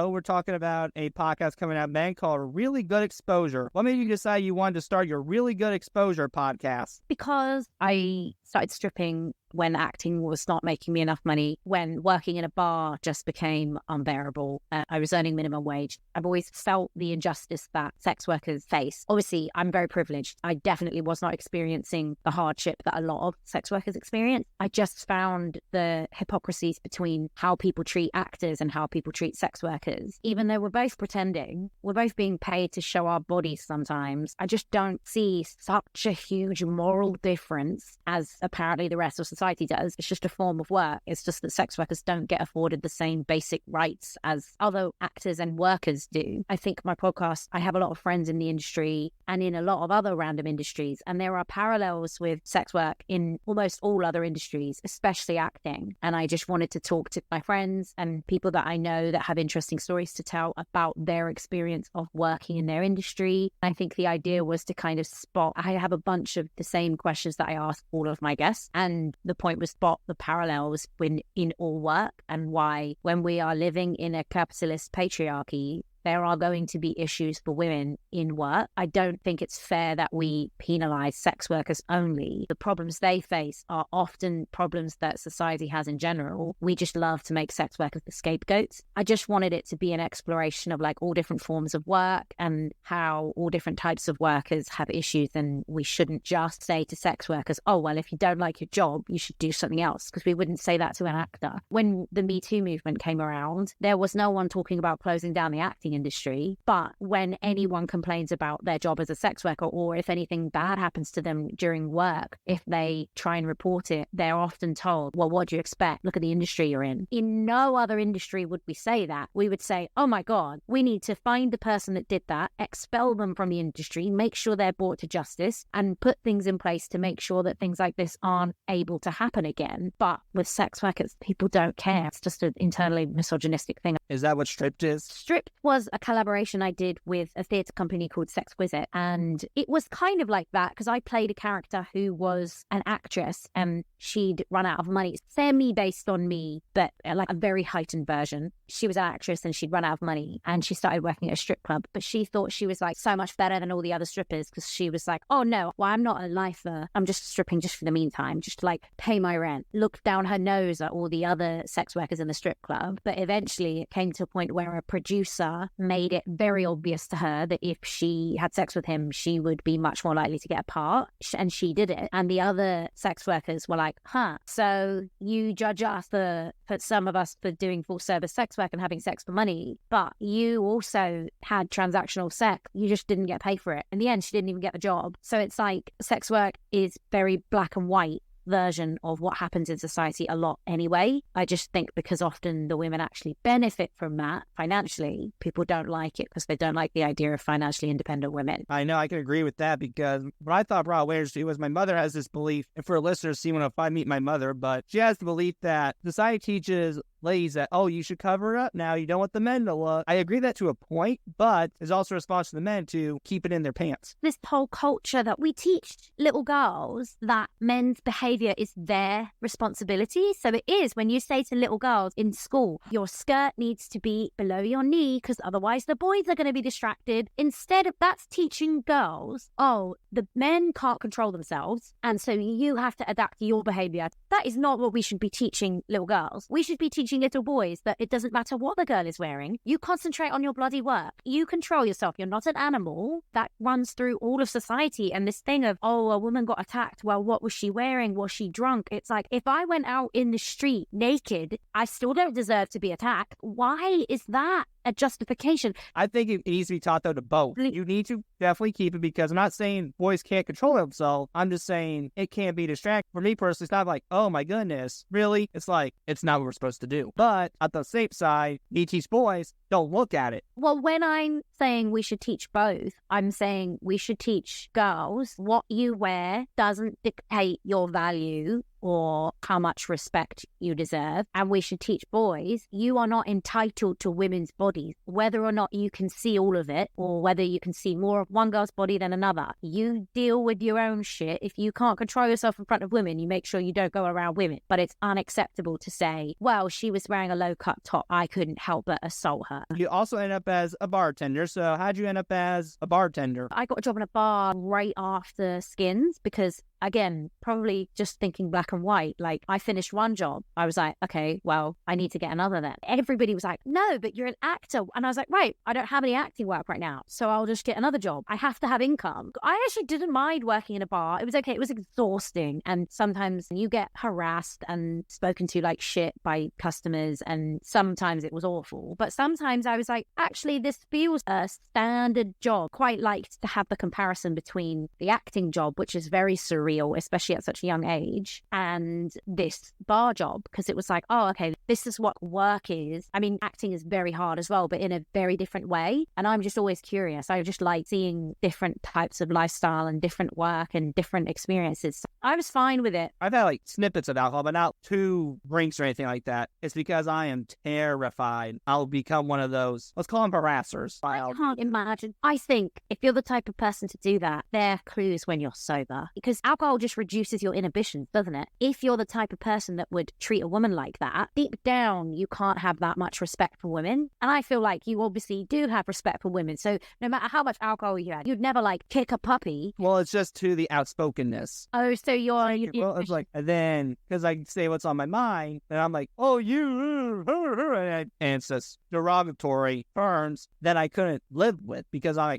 we're talking about a podcast coming out, man, called Really Good Exposure. What made you decide you wanted to start your Really Good Exposure podcast? Because I started stripping when acting was not making me enough money, when working in a bar just became unbearable. I was earning minimum wage. I've always felt the injustice that sex workers face. Obviously, I'm very privileged. I definitely was not experiencing the hardship that a lot of sex workers experience. I just found the hypocrisies between how people treat actors and how people treat sex workers. Even though we're both pretending, we're both being paid to show our bodies sometimes, I just don't see such a huge moral difference as apparently the rest of society does. It's just a form of work. It's just that sex workers don't get afforded the same basic rights as other actors and workers do. I think my podcast, I have a lot of friends in the industry and in a lot of other random industries, and there are parallels with sex work in almost all other industries, especially acting. And I just wanted to talk to my friends and people that I know that have interesting stories to tell about their experience of working in their industry. I think the idea was to kind of spot, I have a bunch of the same questions that I ask all of my guests, and the point was spot the parallels in all work, and why when we are living in a capitalist patriarchy, there are going to be issues for women in work. I don't think it's fair that we penalize sex workers only. The problems they face are often problems that society has in general. We just love to make sex workers the scapegoats. I just wanted it to be an exploration of like all different forms of work and how all different types of workers have issues, and we shouldn't just say to sex workers, oh, well, if you don't like your job, you should do something else, because we wouldn't say that to an actor. When the Me Too movement came around, there was no one talking about closing down the acting industry, but when anyone complains about their job as a sex worker, or if anything bad happens to them during work, if they try and report it, they're often told, well, what do you expect? Look at the industry you're in. In no other industry would we say that. We would say, oh my God, we need to find the person that did that, expel them from the industry, make sure they're brought to justice, and put things in place to make sure that things like this aren't able to happen again. But with sex workers, people don't care. It's just an internally misogynistic thing. Is that what Stripped is? Stripped was a collaboration I did with a theatre company called Sexquisite, and it was kind of like that because I played a character who was an actress and she'd run out of money, semi-based on me, but like a very heightened version. She was an actress and she'd run out of money and she started working at a strip club, but she thought she was like so much better than all the other strippers because she was like, oh no, well, I'm not a lifer. I'm just stripping just for the meantime, just to like pay my rent. Looked down her nose at all the other sex workers in the strip club. But eventually it came to a point where a producer made it very obvious to her that if she had sex with him, she would be much more likely to get a part. And she did it. And the other sex workers were like, so you judge us for some of us for doing full service sex work and having sex for money, but you also had transactional sex. You just didn't get paid for it. In the end, she didn't even get the job. So it's like sex work is very black and white version of what happens in society a lot anyway. I just think because often the women actually benefit from that financially, people don't like it because they don't like the idea of financially independent women. I know, I can agree with that, because what I thought brought awareness to was my mother has this belief, and for listeners, see when if I meet my mother, but she has the belief that society teaches ladies that, oh, you should cover it up now, you don't want the men to look. I agree that to a point, but there's also a response to the men to keep it in their pants. This whole culture that we teach little girls that men's behavior is their responsibility. So it is when you say to little girls in school, your skirt needs to be below your knee because otherwise the boys are going to be distracted. Instead of that's teaching girls, oh, the men can't control themselves, and so you have to adapt to your behavior. That is not what we should be teaching little girls. We should be teaching little boys that it doesn't matter what the girl is wearing. You concentrate on your bloody work. You control yourself. You're not an animal. That runs through all of society. And this thing of, oh, a woman got attacked. Well, what was she wearing? Was she drunk? It's like, if I went out in the street naked, I still don't deserve to be attacked. Why is that a justification? I think it needs to be taught, though, to both. You need to definitely keep it, because I'm not saying boys can't control themselves. I'm just saying it can't be distracting. For me personally, it's not like, oh my goodness, really? It's like, it's not what we're supposed to do. But at the same side, you teach boys, don't look at it. Well, when I'm saying we should teach both, I'm saying we should teach girls what you wear doesn't dictate your value or how much respect you deserve. And we should teach boys, you are not entitled to women's bodies, whether or not you can see all of it or whether you can see more of one girl's body than another. You deal with your own shit. If you can't control yourself in front of women, you make sure you don't go around women. But it's unacceptable to say, well, she was wearing a low-cut top, I couldn't help but assault her. You also end up as a bartender. So how'd you end up as a bartender? I got a job in a bar right after Skins because, again, probably just thinking black and white. Like, I finished one job. I was like, okay, well, I need to get another then. Everybody was like, no, but you're an actor. And I was like, right, I don't have any acting work right now, so I'll just get another job. I have to have income. I actually didn't mind working in a bar. It was okay. It was exhausting. And sometimes you get harassed and spoken to like shit by customers. And sometimes it was awful. But sometimes I was like, actually, this feels a standard job. Quite liked to have the comparison between the acting job, which is very surreal, especially at such a young age, and this bar job, because it was like, oh, okay, this is what work is. I mean, acting is very hard as well, but in a very different way. And I'm just always curious. I just like seeing different types of lifestyle and different work and different experiences. I was fine with it. I've had like snippets of alcohol, but not 2 drinks or anything like that. It's because I am terrified I'll become one of those, let's call them harassers. I can't imagine. I think if you're the type of person to do that, there are clues when you're sober, because alcohol just reduces your inhibitions, doesn't it? If you're the type of person that would treat a woman like that, deep down, you can't have that much respect for women. And I feel like you obviously do have respect for women. So no matter how much alcohol you had, you'd never like kick a puppy. Well, it's just to the outspokenness. Oh, so you're... Well, it's like, and then, because I say what's on my mind, and I'm like, oh, you, and it's just derogatory terms that I couldn't live with, because I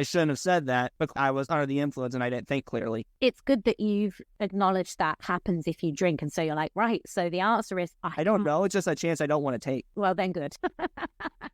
shouldn't have said that, but I was under the influence and I didn't think clearly. It's good that you've acknowledged that happens if you drink, and so you're like, right, so the answer is... I don't know, it's just a chance I don't want to take. Well, then good.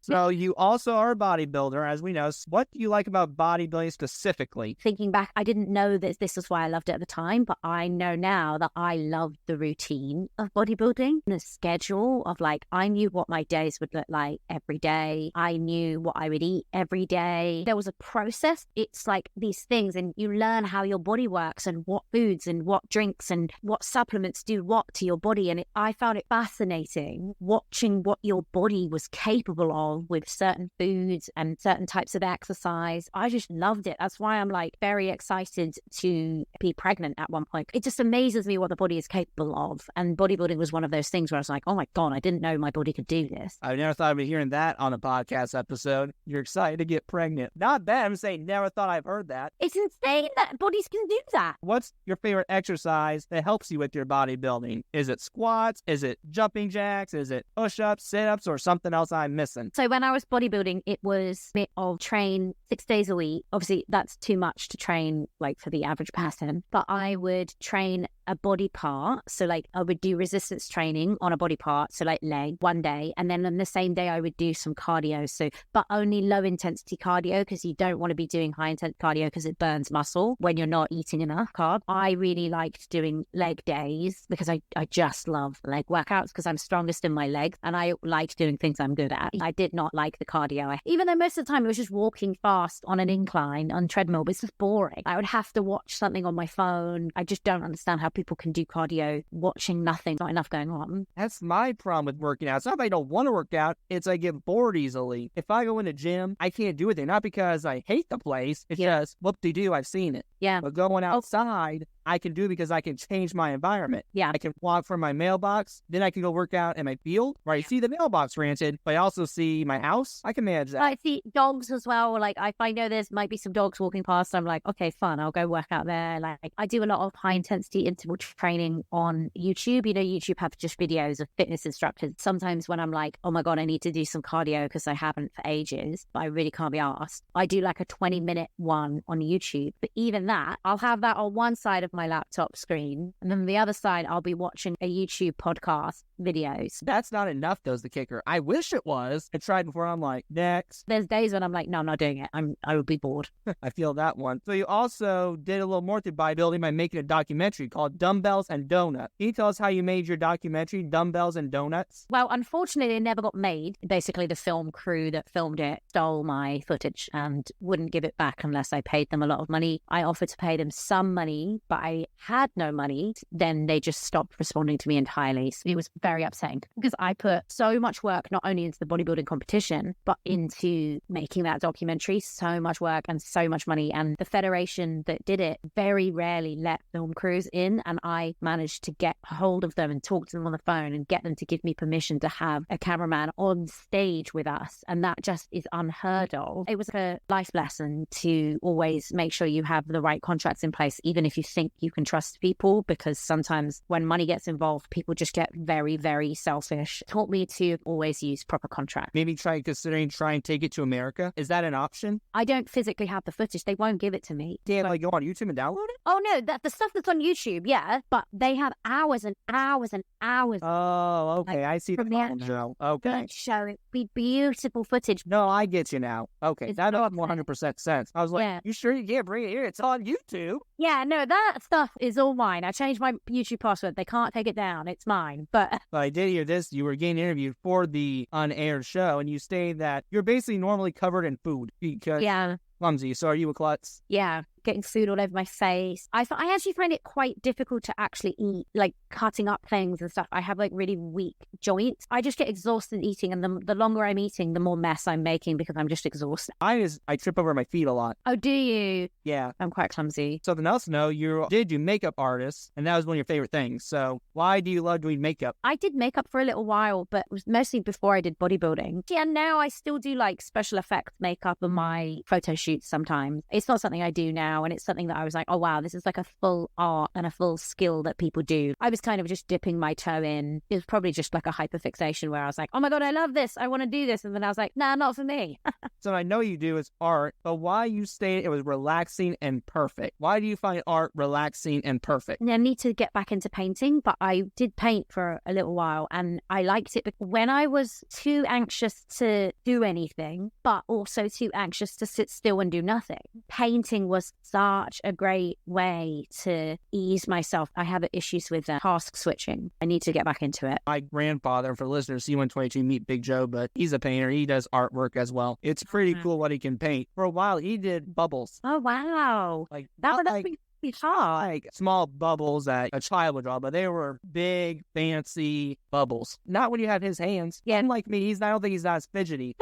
So you also are a bodybuilder, as we know. What do you like about bodybuilding specifically? Thinking back, I didn't know that this is why I loved it at the time, but I know now that I loved the routine of bodybuilding, the schedule of like, I knew what my days would look like every day. I knew what I would eat every day. There was a process. It's like these things, and you learn how your body works and what foods and what drinks and what supplements do what to your body. And I found it fascinating watching what your body was capable of with certain foods and certain types of exercise. I just loved it. That's why I'm like very excited to be pregnant at one point. It just amazes me what the body is capable of. And bodybuilding was one of those things where I was like, oh my God, I didn't know my body could do this. I never thought I'd be hearing that on a podcast episode. You're excited to get pregnant. Not bad. I'm saying never thought I've heard that. It's insane that bodies can do that. What's your favorite exercise that helps you with your bodybuilding? Is it squats? Is it jumping jacks? Is it push-ups, sit-ups, or something else I'm missing? So when I was bodybuilding, it was a bit of train 6 days a week. Obviously, that's too much to train like for the average person, but I would train a body part. So like I would do resistance training on a body part, so like leg one day, and then on the same day I would do some cardio. So, but only low intensity cardio, because you don't want to be doing high intensity cardio because it burns muscle when you're not eating enough carb. I really liked doing leg days because I just love leg workouts because I'm strongest in my legs, and I like doing things I'm good at. I did not like the cardio, even though most of the time it was just walking fast on an incline on treadmill, but it's just boring. I would have to watch something on my phone. I just don't understand how people can do cardio watching nothing, not enough going on. That's my problem with working out. It's not that I don't want to work out, it's I get bored easily. If I go in a gym, I can't do it there. Not because I hate the place, it's just whoop-de-doo, I've seen it. Yeah. But going outside, I can do it because I can change my environment. Yeah. I can walk from my mailbox, then I can go work out in my field where I see the mailbox granted, but I also see my house. I can manage that. I see dogs as well. Like if I know there's might be some dogs walking past, I'm like, okay, fun. I'll go work out there. Like I do a lot of high intensity interval training on YouTube. You know, YouTube have just videos of fitness instructors. Sometimes when I'm like, oh my God, I need to do some cardio because I haven't for ages, but I really can't be asked. I do like a 20-minute one on YouTube. But even that, I'll have that on one side of my laptop screen, and then the other side I'll be watching a YouTube podcast videos. That's not enough, though, is the kicker. I wish it was. I tried before, I'm like, next. There's days when I'm like, no, I'm not doing it. I would be bored. I feel that one. So you also did a little more to bodybuilding by making a documentary called Dumbbells and Donuts. Can you tell us how you made your documentary, Dumbbells and Donuts? Well, unfortunately, it never got made. Basically, the film crew that filmed it stole my footage and wouldn't give it back unless I paid them a lot of money. I offered to pay them some money, but I had no money. Then they just stopped responding to me entirely. So it was very upsetting because I put so much work, not only into the bodybuilding competition, but into making that documentary. So much work and so much money. And the federation that did it very rarely let film crews in. And I managed to get hold of them and talk to them on the phone and get them to give me permission to have a cameraman on stage with us. And that just is unheard of. It was a life lesson to always make sure you have the right contracts in place, even if you think you can trust people, because sometimes when money gets involved, people just get very, very selfish. It taught me to always use proper contracts. Maybe try and take it to America. Is that an option? I don't physically have the footage. They won't give it to me. Can't like go on YouTube and download it? Oh no, the stuff that's on YouTube, yeah, but they have hours and hours and hours. Oh, okay. Like, I see the problem now. Okay. Show it. Be beautiful footage. No, I get you now. Okay, It's that makes not 100% sense. I was like, Yeah. you sure you can't bring it here? It's on YouTube. Yeah, no, that stuff is all mine. I changed my YouTube password. They can't take it down. It's mine. But I did hear this. You were getting interviewed for the unaired show, and you stated that you're basically normally covered in food because yeah, clumsy. So are you a klutz? yeah, getting food all over my face. I actually find it quite difficult to actually eat, like cutting up things and stuff. I have like really weak joints. I just get exhausted eating, and the longer I'm eating, the more mess I'm making because I'm just exhausted. I trip over my feet a lot. Oh, do you? Yeah. I'm quite clumsy. Something else to know, you did do makeup artists, and that was one of your favorite things. So why do you love doing makeup? I did makeup for a little while, but it was mostly before I did bodybuilding. Yeah, now I still do like special effects makeup on my photo shoots sometimes. It's not something I do now, and it's something that I was like, oh wow, this is like a full art and a full skill that people do. I was kind of just dipping my toe in. It was probably just like a hyperfixation where I was like, oh my God, I love this. I want to do this. And then I was like, nah, not for me. So I know you do is art, but why you stated it was relaxing and perfect? Why do you find art relaxing and perfect? I need to get back into painting, but I did paint for a little while and I liked it. But when I was too anxious to do anything, but also too anxious to sit still and do nothing, painting was such a great way to ease myself. I have issues with task switching. I need to get back into it. My grandfather, for listeners, C122, meet Big Joe, but he's a painter. He does artwork as well. It's pretty cool what he can paint. For a while, he did bubbles. Oh, wow. Like That would like, be hard. like small bubbles that a child would draw, but they were big, fancy bubbles. Not when you have his hands. Yeah. Unlike me, I don't think he's not as fidgety.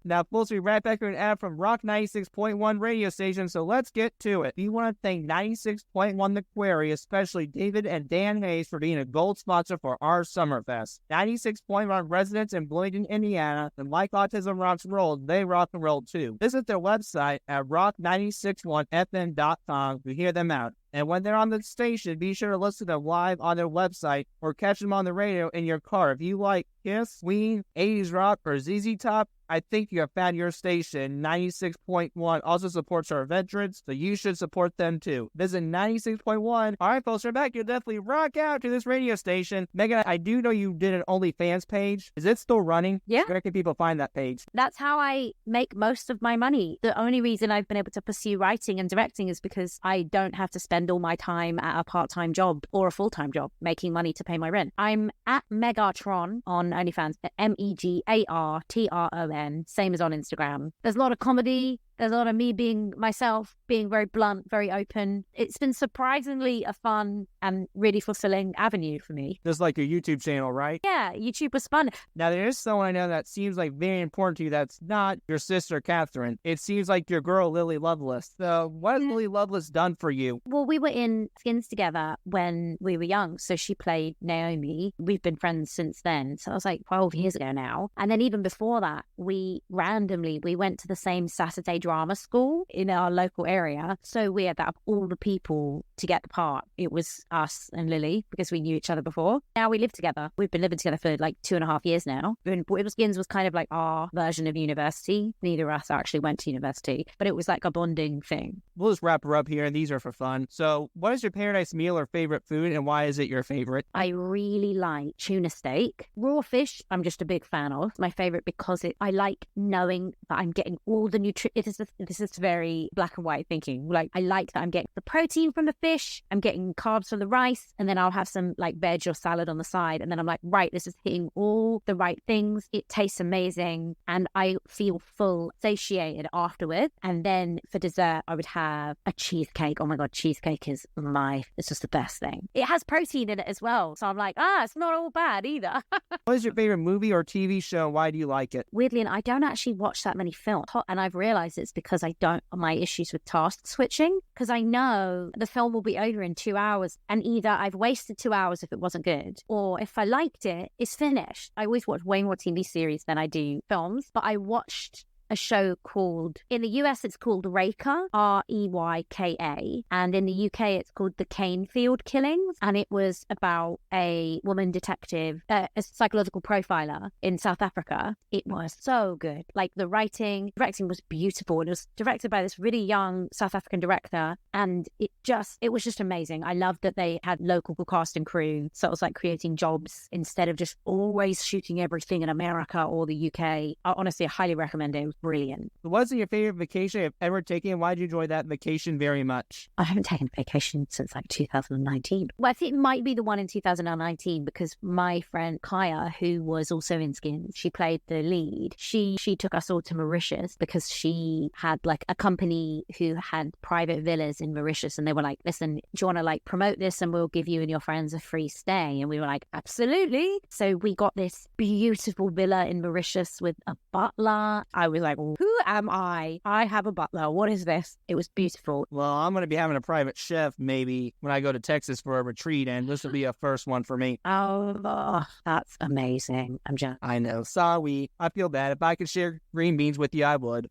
Now, we'll be right back with an ad from Rock 96.1 radio station, so let's get to it. We want to thank 96.1 The Quarry, especially David and Dan Hayes, for being a gold sponsor for our Summerfest. 96.1 residents in Bloomington, Indiana, and like Autism Rocks and Rolls, they rock and roll too. Visit their website at rock961fm.com to hear them out. And when they're on the station, be sure to listen to them live on their website or catch them on the radio in your car. If you like Kiss, Queen, 80s rock, or ZZ Top, I think you have found your station. 96.1 also supports our veterans, so you should support them too. Visit 96.1. All right, folks, we're back. You'll definitely rock out to this radio station. Megan, I do know you did an OnlyFans page. Is it still running? Yeah. Where can people find that page? That's how I make most of my money. The only reason I've been able to pursue writing and directing is because I don't have to spend all my time at a part-time job or a full-time job making money to pay my rent. I'm at Megatron on OnlyFans, Megartron, same as on Instagram. There's a lot of comedy. There's a lot of me being myself, being very blunt, very open. It's been surprisingly a fun and really fulfilling avenue for me. Just like your YouTube channel, right? Yeah, YouTube was fun. Now, there is someone I know that seems like very important to you that's not your sister, Catherine. It seems like your girl, Lily Lovelace. So what has Lily Lovelace done for you? Well, we were in Skins together when we were young. So she played Naomi. We've been friends since then. So I was like 12 years ago now. And then even before that, we went to the same Saturday drama school in our local area. So we had that all the people to get the part. It was us and Lily because we knew each other before. Now we live together. We've been living together for like 2.5 years now. And Skins was kind of like our version of university. Neither of us actually went to university, but it was like a bonding thing. We'll just wrap her up here, and these are for fun. So what is your paradise meal or favorite food, and why is it your favorite? I really like tuna steak. Raw fish, I'm just a big fan of. My favorite because I like knowing that I'm getting all the nutrients. This is very black and white thinking. Like, I like that I'm getting the protein from the fish, I'm getting carbs from the rice, and then I'll have some like veg or salad on the side. And then I'm like, right, this is hitting all the right things. It tastes amazing. And I feel full, satiated afterwards. And then for dessert, I would have a cheesecake. Oh my God, cheesecake is it's just the best thing. It has protein in it as well. So I'm like, it's not all bad either. What is your favorite movie or TV show? Why do you like it? Weirdly, and I don't actually watch that many films. And I've realized it's because my issues with task switching, because I know the film will be over in 2 hours, and either I've wasted 2 hours if it wasn't good, or if I liked it, it's finished. I always watch way more TV series than I do films, but I watched a show called, in the US it's called Reyka, Reyka, and in the UK it's called The Canefield Killings, and it was about a woman detective, a psychological profiler in South Africa. It was so good. Like, the directing was beautiful. It was directed by this really young South African director, and it was just amazing. I loved that they had local cast and crew, so it was like creating jobs instead of just always shooting everything in America or the UK. I honestly highly recommend it. Brilliant. What's your favorite vacation you've ever taken? Why did you enjoy that vacation very much? I haven't taken a vacation since like 2019. Well, I think it might be the one in 2019 because my friend Kaya, who was also in Skins, she played the lead. She took us all to Mauritius because she had like a company who had private villas in Mauritius, and they were like, listen, do you want to like promote this and we'll give you and your friends a free stay? And we were like, absolutely. So we got this beautiful villa in Mauritius with a butler. I was like, who am I? I have a butler. What is this? It was beautiful. Well, I'm going to be having a private chef maybe when I go to Texas for a retreat, and this will be a first one for me. Oh, that's amazing. I'm just... I know. Sorry. I feel bad. If I could share green beans with you, I would.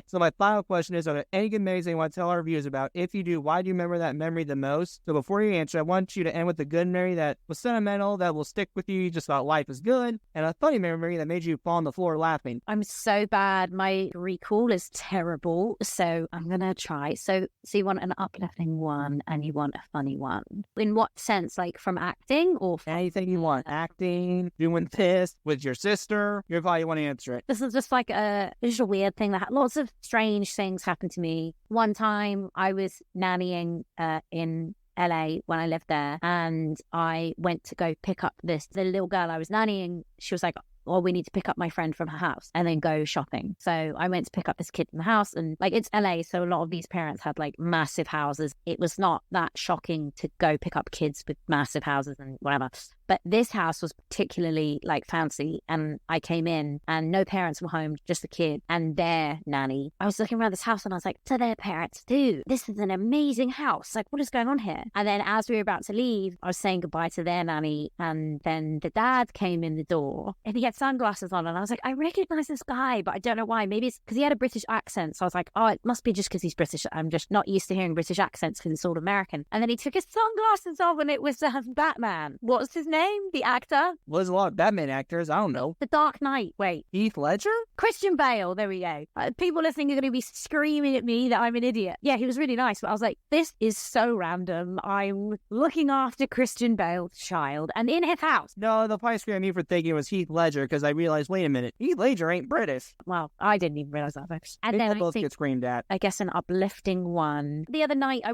So my final question is, are there any good memories you want to tell our viewers about? If you do, why do you remember that memory the most? So before you answer, I want you to end with a good memory that was sentimental, that will stick with you, just thought life is good, and a funny memory that made you fall on the floor laughing. I'm so bad. My recall is terrible, so I'm going to try. So you want an uplifting one and you want a funny one. In what sense? Like from acting or... Anything you want. Acting, doing this with your sister. You're probably want to answer it. This is just like a weird thing that lots of strange things happened to me. One time I was nannying in LA when I lived there, and I went to go pick up the little girl I was nannying. She was like, or we need to pick up my friend from her house and then go shopping. So I went to pick up this kid from the house, and like, it's LA, so a lot of these parents had like massive houses. It was not that shocking to go pick up kids with massive houses and whatever. But this house was particularly like fancy, and I came in and no parents were home, just the kid and their nanny. I was looking around this house and I was like, to their parents, dude, this is an amazing house. Like, what is going on here? And then as we were about to leave, I was saying goodbye to their nanny, and then the dad came in the door and he had had sunglasses on, and I was like, I recognize this guy, but I don't know why. Maybe it's because he had a British accent. So I was like, oh, it must be just because he's British. I'm just not used to hearing British accents because it's all American. And then he took his sunglasses off, and it was Batman. What's his name? The actor? Well, there's a lot of Batman actors. I don't know. The Dark Knight. Wait. Heath Ledger? Christian Bale. There we go. People listening are going to be screaming at me that I'm an idiot. Yeah, he was really nice, but I was like, this is so random. I'm looking after Christian Bale's child and in his house. No, they'll probably scream at me for thinking it was Heath Ledger because I realized, wait a minute, Heath Ledger ain't British. Well, I didn't even realize that, folks. And They then both get screamed at. I guess an uplifting one. The other night, I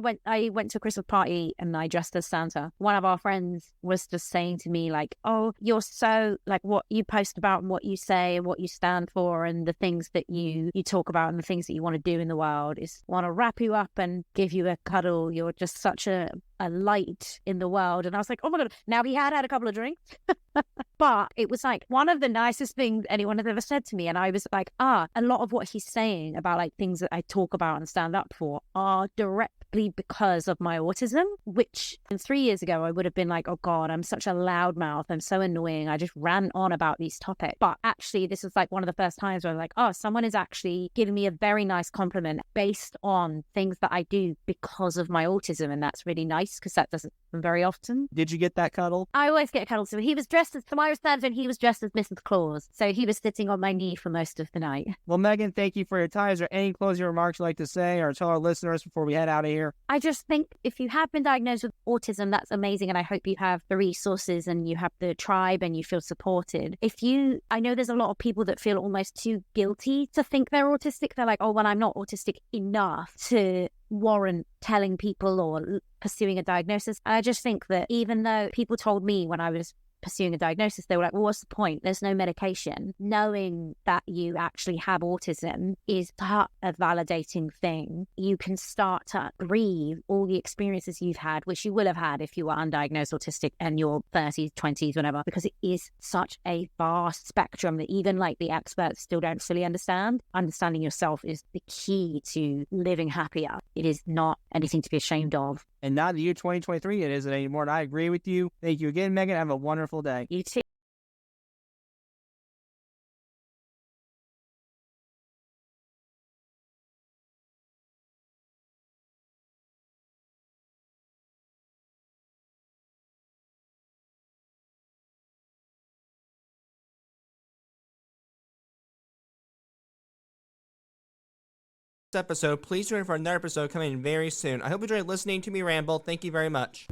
went to a Christmas party and I dressed as Santa. One of our friends was just saying to me, like, oh, you're so, like, what you post about and what you say and what you stand for and the things that you talk about and the things that you want to do in the world is want to wrap you up and give you a cuddle. You're just such a light in the world. And I was like, oh my God. Now, he had a couple of drinks, but it was like one of the nicest things anyone has ever said to me. And I was like, a lot of what he's saying about like things that I talk about and stand up for are directly because of my autism, which 3 years ago, I would have been like, oh God, I'm such a loudmouth. I'm so annoying. I just ran on about these topics. But actually, this was like one of the first times where I was like, oh, someone is actually giving me a very nice compliment based on things that I do because of my autism. And that's really nice because that doesn't happen very often. Did you get that cuddle? I always get cuddled. So he was dressed as, I was Santa and he was dressed as Mrs. Claus. So he was sitting on my knee for most of the night. Well, Megan, thank you for your time. Is there any closing remarks you'd like to say or tell our listeners before we head out of here? I just think if you have been diagnosed with autism, that's amazing. And I hope you have the resources and you have the tribe and you feel supported. I know there's a lot of people that feel almost too guilty to think they're autistic. They're like, oh, well, I'm not autistic enough to warrant telling people or pursuing a diagnosis. I just think that even though people told me when I was pursuing a diagnosis, they were like, well, what's the point? There's no medication. Knowing that you actually have autism is such a validating thing. You can start to grieve all the experiences you've had, which you will have had if you were undiagnosed autistic in your 30s, 20s, whatever, because it is such a vast spectrum that even like the experts still don't fully understand. Understanding yourself is the key to living happier. It is not anything to be ashamed of. And not the year 2023 it isn't anymore. And I agree with you. Thank you again, Megan. Have a wonderful day. You too. Episode, please join for another episode coming very soon. I hope you enjoyed listening to me ramble. Thank you very much.